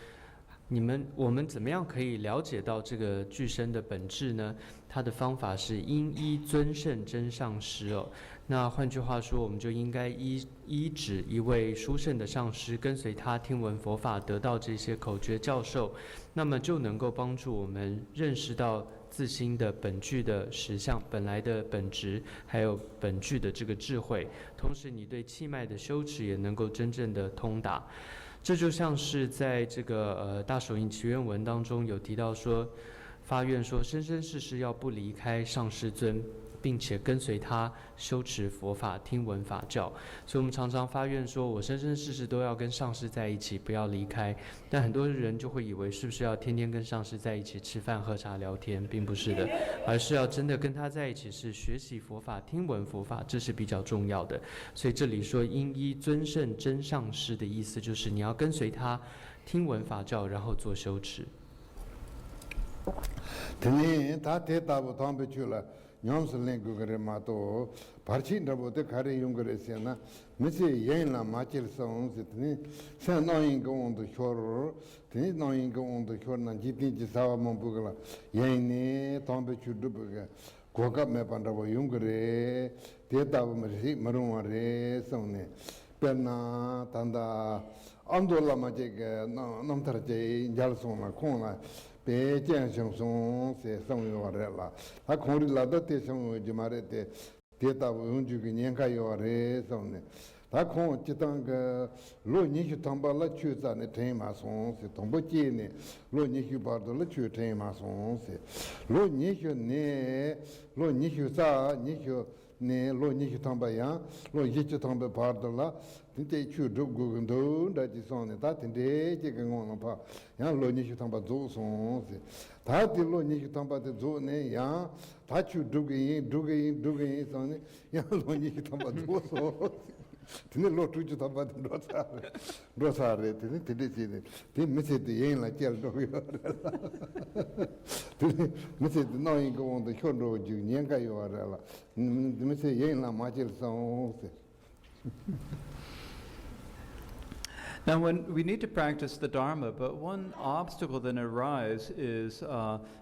我们怎么样可以了解到这个具身的本质呢？它的方法是应依尊胜真上师哦。那换句话说，我们就应该依止一位殊胜的上师，跟随他听闻佛法，得到这些口诀教授，那么就能够帮助我们认识到自心的本具的实相，本来的本质，还有本具的这个智慧。同时，你对气脉的修持也能够真正的通达。这就像是在这个大手印祈愿文当中有提到说，发愿说生生世世要不离开上师尊，并且跟随他修持佛法，听闻法教。所以我们常常发愿说，我生生世世都要跟上师在一起，不要离开。但很多人就会以为是不是要天天跟上师在一起吃饭喝茶聊天，并不是的，而是要真的跟他在一起，是学习佛法，听闻佛法，这是比较重要的。所以这里说应依尊胜真上师的意思，就是你要跟随他听闻法教，然后做修持。냠슬랭고 그래 마도 바르친다보데 가래 용거래세나 미세 예인라 마칠성스니 산노인고 온도 쇼르 드니 노인고 온도 쇼르나 지티지 사와몬 부글라 예인네 tombe추드부가 고갑메 반다보 용거래 데이터부 머시 머롱와레 성네 페나 단다 안돌라마제게 넘터제 잘송나 콩나 别见相松是生活话了，他考虑老多的生活就嘛的，跌到永久的年开要的种呢，他考就当个罗年去当把了去在那天马松是同不见呢，罗年去把到了去天马松是，罗年去呢，罗年去啥，年去呢，罗年去当把样，罗年去当把把到了。 tinta chu dub gu ndo da ji song ne ta tinta je ge ngong pa ya lo ni chu tang ba zo song se ta ti lo ni chu tang ba de zo ne ya ta chu dub ge song ne ya lo ni chu tang ba zo so tinta lo tu chu tang ba de ro sa re tinta ji ne ti me se de yin la jel do yo tinta me se de no yin go on de chon ro ju nian ga yo ra la me se yin la ma jel song se Now, when we need to practice the Dharma, but one obstacle that arises is,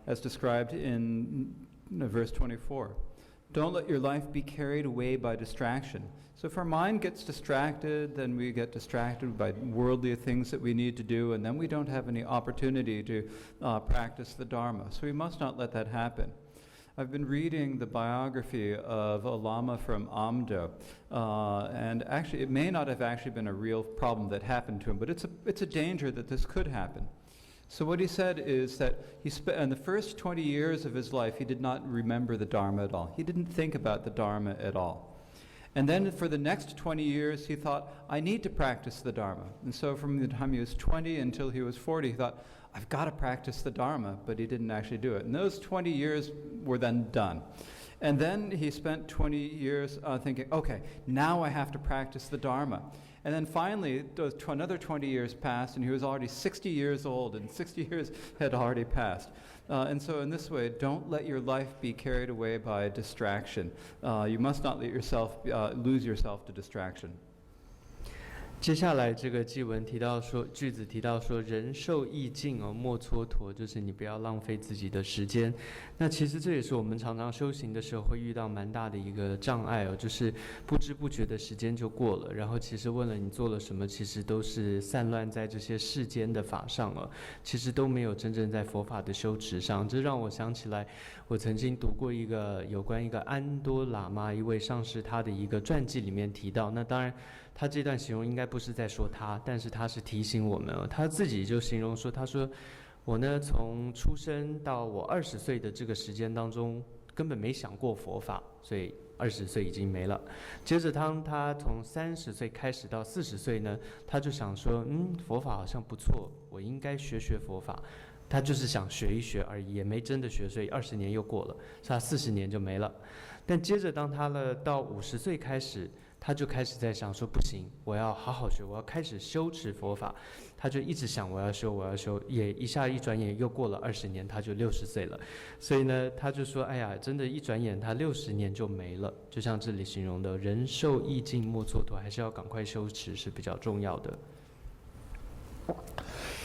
as described in verse 24. Don't let your life be carried away by distraction. So if our mind gets distracted, then we get distracted by worldly things that we need to do, and then we don't have any opportunity to practice the Dharma. So we must not let that happen. I've been reading the biography of a Lama from Amdo, and actually it may not have actually been a real problem that happened to him, but it's a danger that this could happen. So what he said is that in the first 20 years of his life, he did not remember the Dharma at all. He didn't think about the Dharma at all. And then for the next 20 years, he thought, I need to practice the Dharma. And so from the time he was 20 until he was 40, he thought, I've got to practice the Dharma, but he didn't actually do it. And those 20 years were then done. And then he spent 20 years thinking, okay, now I have to practice the Dharma. And then finally, another 20 years passed, and he was already 60 years old, and 60 years had already passed. And so in this way, don't let your life be carried away by distraction. You must not let yourself lose yourself to distraction. 接下来这个偈文提到说，句子提到说，人寿易尽哦，莫蹉跎，就是你不要浪费自己的时间。那其实这也是我们常常修行的时候会遇到蛮大的一个障碍哦，就是不知不觉的时间就过了，然后其实问了你做了什么，其实都是散乱在这些世间的法上了，其实都没有真正在佛法的修持上。这让我想起来，我曾经读过一个有关一个安多喇嘛一位上师他的一个传记里面提到，那当然。他这段形容应该不是在说他，但是他是提醒我们哦，他自己就形容说，他说我呢从出生到我20岁的这个时间当中，根本没想过佛法，所以20岁已经没了。接着当他从30岁开始到40岁呢，他就想说，佛法好像不错，我应该学佛法。他就是想学一学而已，也没真的学，所以20年又过了，所以他40年就没了。但接着当他到50岁开始。他就开始在想说不行，我要好好学，我要开始修持佛法。他就一直想我要修，也一转眼又过了20年，他就60岁了。所以呢，他就说，哎呀，真的，一转眼他60年就没了。就像这里形容的，人寿易尽莫蹉跎，还是要赶快修持是比较重要的。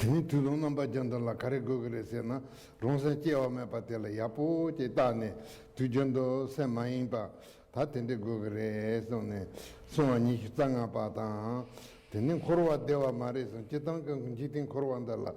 你主动能把讲到了，卡里哥哥的些呢，龙山街外面把掉了，也不接大呢，就讲到3万英吧。他听的哥哥的说呢，说你去张啊巴当，听的科罗德瓦马来说，这当跟今天科罗的了，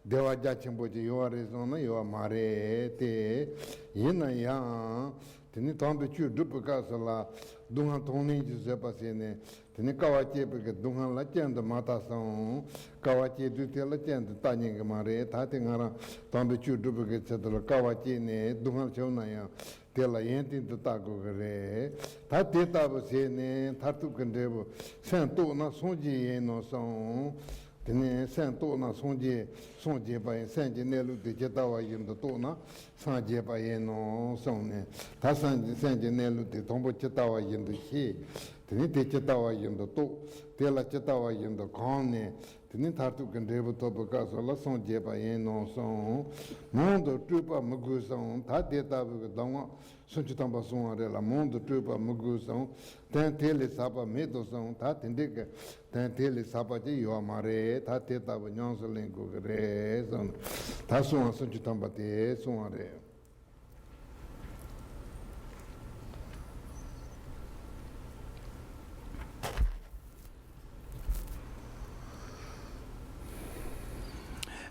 德瓦家全部就有啊来说呢，有啊马来的，也那样，听的当被去都不告诉了，东汉同年就是把些呢，听的高瓦街不个东汉了讲的马大松，高瓦街对天了讲的大年个马来，他听啊，当被去都不个这的了高瓦街呢，东汉就那样。तेला यंती तो ताको करे था देता बसे ने था तू कंदे वो सें तो ना सोंजे ये नो सों तेने सें तो ना सोंजे पाए सें जे ने लुते जता वा यंतो तो ना सांजे पाए नो सों ने था सें जे ने लुते तोंबो जता वा यंतो ही तेने ते जता वा यंतो तो तेला जता वा यंतो कौन ने तेने था तू कंदे वो तो बका सोला सोंजे पाए नो सों मोंदो ट्रुपा मगु सों था देता वो दावा Sunchitamba Sungare la Mondo Tupa Mugu Song, Ten Tele Sapa Medo Song, Tatindika, Ten Tele Sapa Yoamare, Tateta Nyonsalingo Gre, Tasuma Sunchitamba Te Sungare.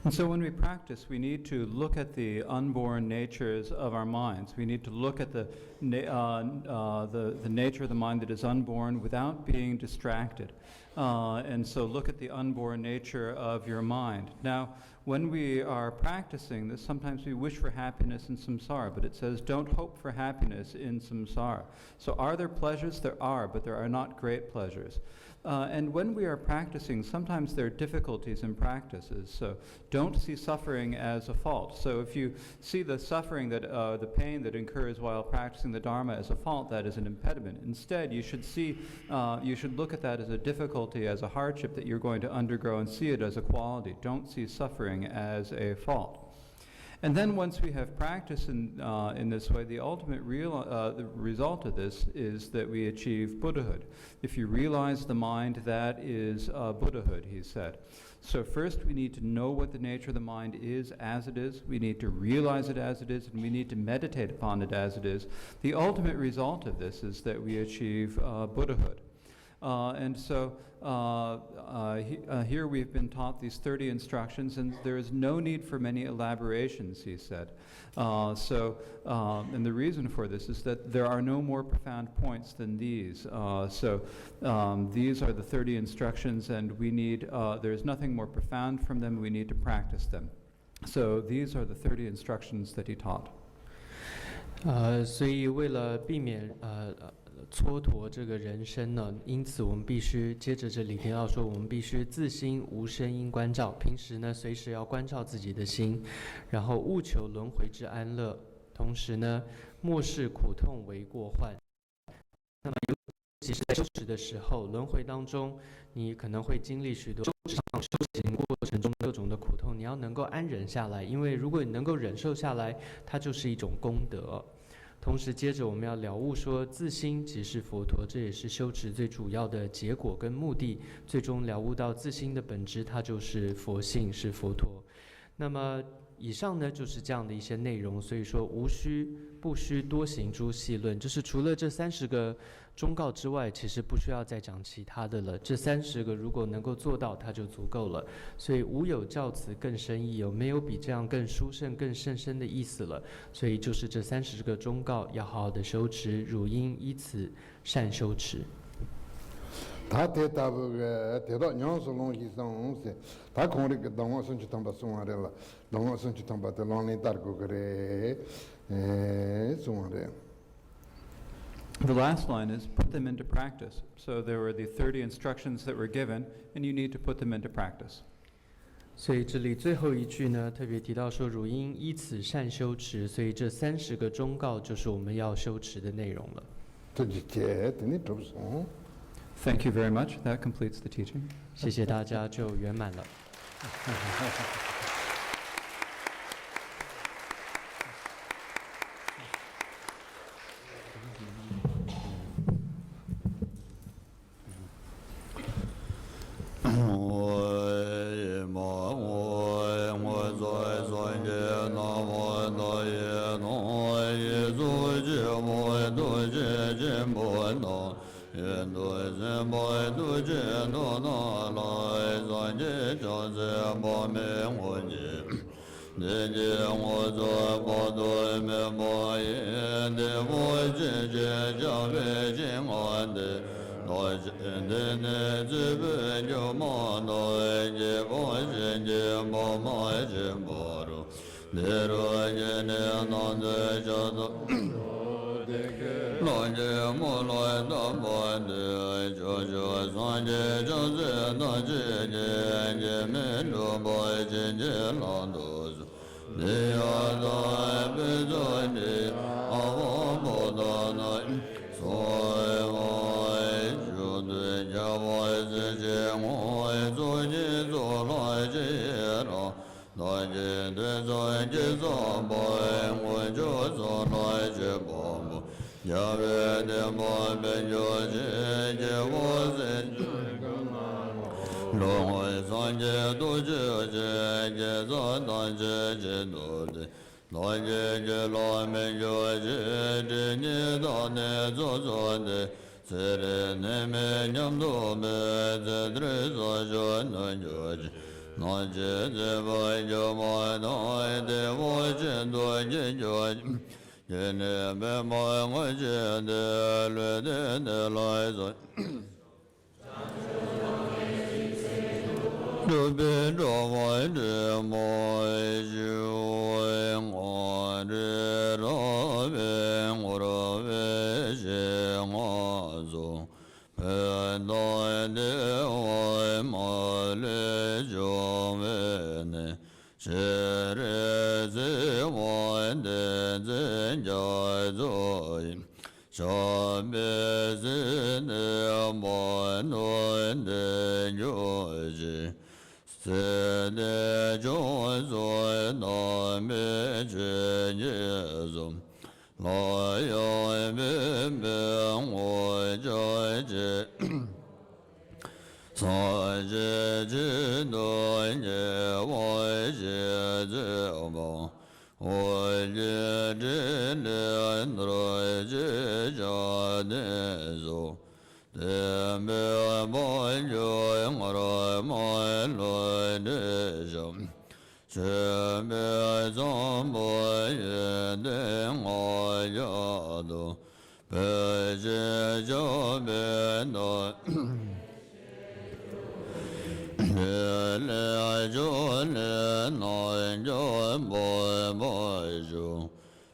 And so when we practice, we need to look at the unborn natures of our minds. We need to look at the nature of the mind that is unborn without being distracted. And so look at the unborn nature of your mind. Now, when we are practicing this, sometimes we wish for happiness in samsara, but it says don't hope for happiness in samsara. So are there pleasures? There are, but there are not great pleasures. And when we are practicing, sometimes there are difficulties in practices. So don't see suffering as a fault. So if you see the suffering, the pain that incurs while practicing the Dharma as a fault, that is an impediment. Instead, you should look at that as a difficulty, as a hardship that you're going to undergo, and see it as a quality. Don't see suffering as a fault. And then once we have practiced in this way, the ultimate the result of this is that we achieve Buddhahood. If you realize the mind, that is Buddhahood, he said. So first we need to know what the nature of the mind is as it is. We need to realize it as it is, and we need to meditate upon it as it is. The ultimate result of this is that we achieve Buddhahood. And so here we've been taught these 30 instructions, and there is no need for many elaborations, he said. And the reason for this is that there are no more profound points than these. These are the 30 instructions, and we need, there's nothing more profound from them. We need to practice them. So these are the 30 instructions that he taught. 所以为了避免蹉跎这个人生呢，因此我们必须接着这里提到说，我们必须自心无声音关照，平时呢随时要关照自己的心，然后务求轮回之安乐，同时呢漠视苦痛为过患。那么尤其是在修持的时候，轮回当中，你可能会经历许多修行过程中各种的苦痛，你要能够安忍下来，因为如果你能够忍受下来，它就是一种功德。同时，接着我们要了悟说，自心即是佛陀，这也是修持最主要的结果跟目的。最终了悟到自心的本质，它就是佛性，是佛陀。那么以上呢，就是这样的一些内容。所以说，无需不需多行诸细论，就是除了这30个忠告之外，其实不需要再讲其他的了。这30个如果能够做到，它就足够了。所以无有教此更深意，有没有比这样更殊胜、更甚深的意思了？所以就是这30个忠告，要好好的修持，汝应依此善修持。다 대답을 대답 녀석은 희성세 다 공리가 동어 선주탄 바송하래라 동어 선주탄 바다 론리 달고 그래 송하래. The last line is put them into practice. So there were the 30 instructions that were given, and you need to put them into practice. 所以这里最后一句呢，特别提到说，汝应依此善修持。所以这30个忠告就是我们要修持的内容了。 Thank you very much. That completes the teaching. 谢谢大家，就圆满了。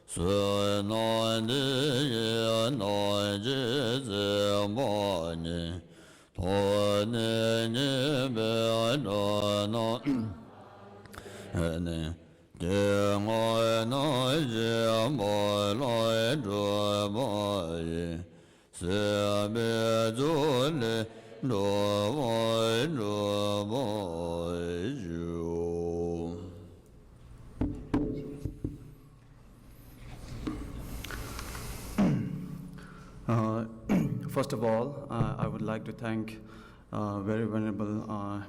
Sunani Naji Zemani Toni Be'ana Dengai Jamai Jamai Sebe Zule Jamai Jamai Ju. First of all, I would like to thank very venerable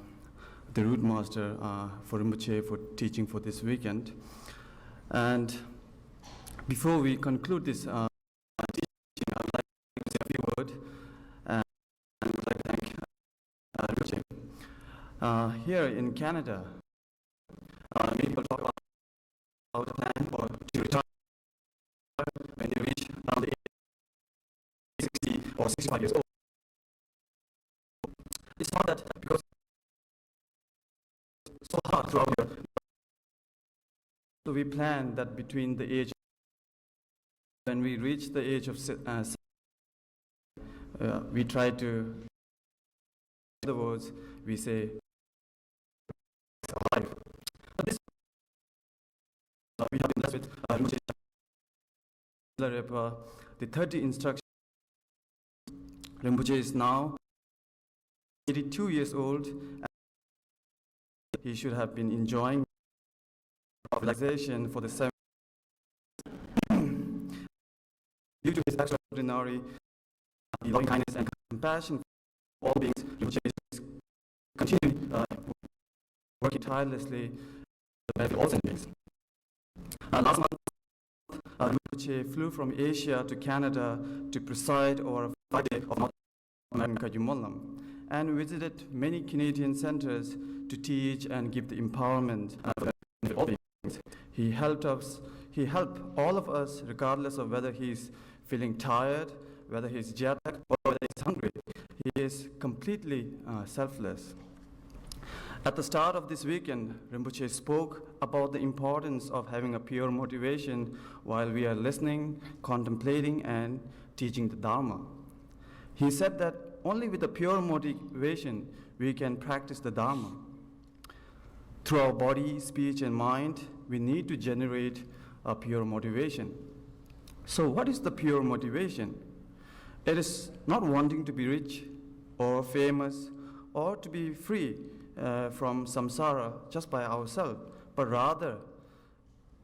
the Root Master for Rinpoche for teaching for this weekend. And before we conclude this teaching, I would like to say a few words, and I would like to thank Rinpoche. Here in Canada, many people talk about the plan for to retire when they reach around the age of 60 or 65 years old. It's not that because it's so hard throughout here. So we plan that between the age when we reach the age of we try to, in other words, we say alive. But this we have been blessed with the 30 instructions. Rinpoche is now 82 years old. He should have been enjoying relaxation for the 7 due to his extraordinary loving kindness and compassion for all beings. Rinpoche is continuing working tirelessly to benefit all sentient beings. Last month, Rinpoche flew from Asia to Canada to preside over a 5-day of North America Yumollam, and visited many Canadian centers to teach and give the empowerment for all beings. He helped all of us, regardless of whether he's feeling tired, whether he's jet lagged, or whether he's hungry. He is completely selfless. At the start of this weekend, Rinpoche spoke about the importance of having a pure motivation while we are listening, contemplating, and teaching the Dharma. He said that only with a pure motivation we can practice the Dharma. Through our body, speech, and mind, we need to generate a pure motivation. So what is the pure motivation? It is not wanting to be rich or famous or to be free from samsara just by ourselves, but rather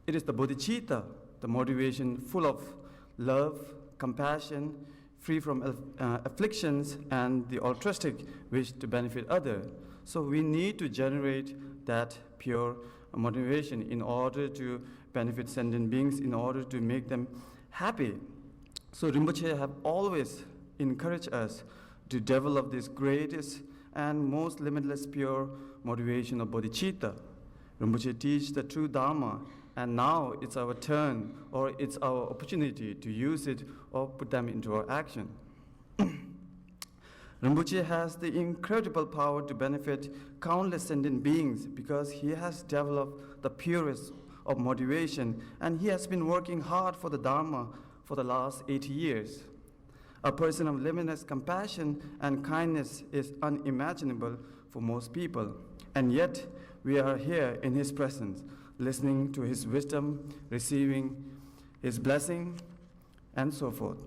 it is the bodhicitta, the motivation full of love, compassion, free from afflictions, and the altruistic wish to benefit others. So we need to generate that pure motivation in order to benefit sentient beings, in order to make them happy. So Rinpoche have always encouraged us to develop this greatest and most limitless pure motivation of bodhicitta. Rinpoche teaches the true Dharma, and now it's our turn, or it's our opportunity to use it or put them into our action. Rinpoche has the incredible power to benefit countless sentient beings because he has developed the purest of motivation, and he has been working hard for the Dharma for the last 80 years. A person of limitless compassion and kindness is unimaginable for most people, and yet we are here in his presence, listening to his wisdom, receiving his blessing, and so forth.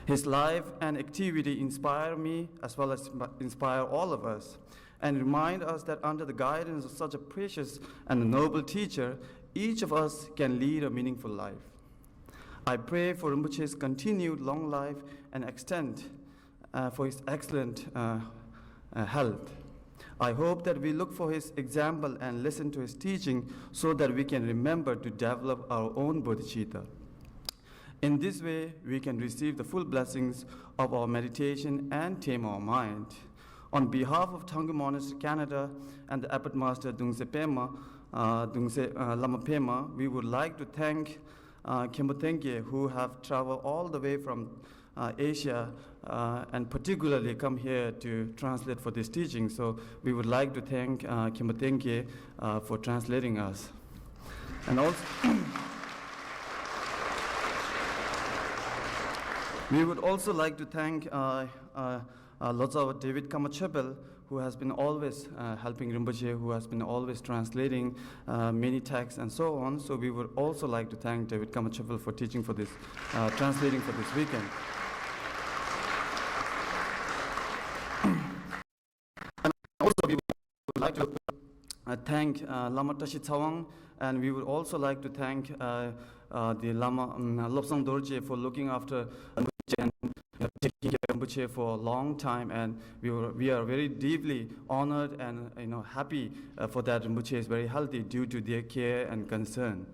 His life and activity inspire me as well as inspire all of us, and remind us that under the guidance of such a precious and noble teacher, each of us can lead a meaningful life. I pray for Rinpoche's continued long life and extent for his excellent health. I hope that we look for his example and listen to his teaching so that we can remember to develop our own bodhicitta. In this way, we can receive the full blessings of our meditation and tame our mind. On behalf of Thangyu Monastery, Canada, and the Abbot Master Dungse Lama Pema, we would like to thank Khenpo Tenke, who have traveled all the way from Asia and particularly come here to translate for this teaching. So we would like to thank Khenpo Tenke for translating us. And also We would also like to thank Lotsa David Kamachapel, who has been always helping Rinpoche, who has been always translating many texts and so on. So we would also like to thank David Kamachapel for teaching for this, translating for this weekend. And also we would like to thank Lama Tashi Tsawang, and we would also like to thank the Lama Lobsang Dorje for looking after Rinpoche and taking care of Rinpoche for a long time, and we are very deeply honored and happy for that Rinpoche is very healthy due to their care and concern.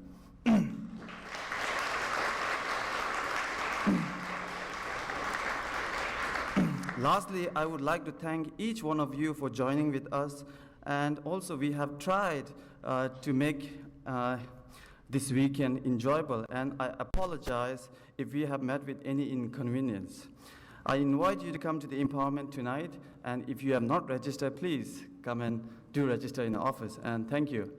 Lastly, I would like to thank each one of you for joining with us, and also we have tried to make this weekend enjoyable, and I apologize if we have met with any inconvenience. I invite you to come to the empowerment tonight, and if you have not registered, please come and do register in the office, and thank you.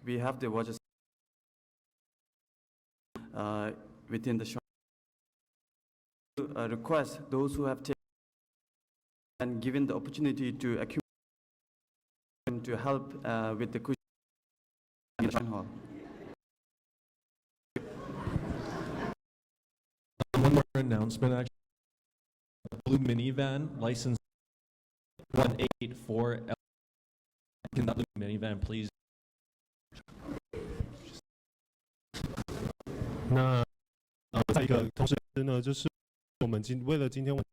We have the watches within the shop. Request those who have taken and given the opportunity to accumulate to help with the cushion in the hall. One more announcement, actually. Blue minivan, license 184. Can that blue minivan please? 那再一个同时呢，就是我们为了今天我们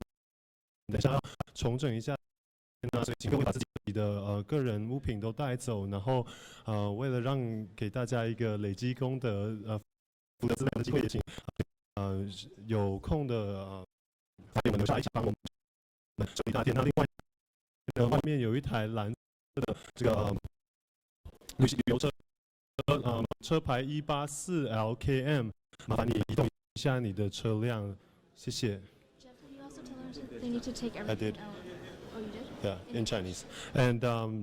等一下要重整一下，那所以请各位把自己的个人物品都带走，然后为了让给大家一个累积功德福德资粮的机会，也请有空的法友们留下来一起帮我们整理大殿。那另外外面有一台蓝色的这个旅游车，车牌184LKM。 麻烦你移动一下你的车辆，谢谢。Jeff, did you also tell them they need to take everything I did. out? Oh, you did? Yeah, in Chinese. And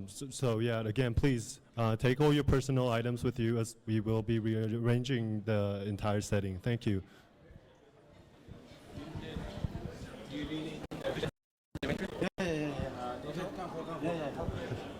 so yeah, again, please take all your personal items with you as we will be rearranging the entire setting. Thank you. Yeah.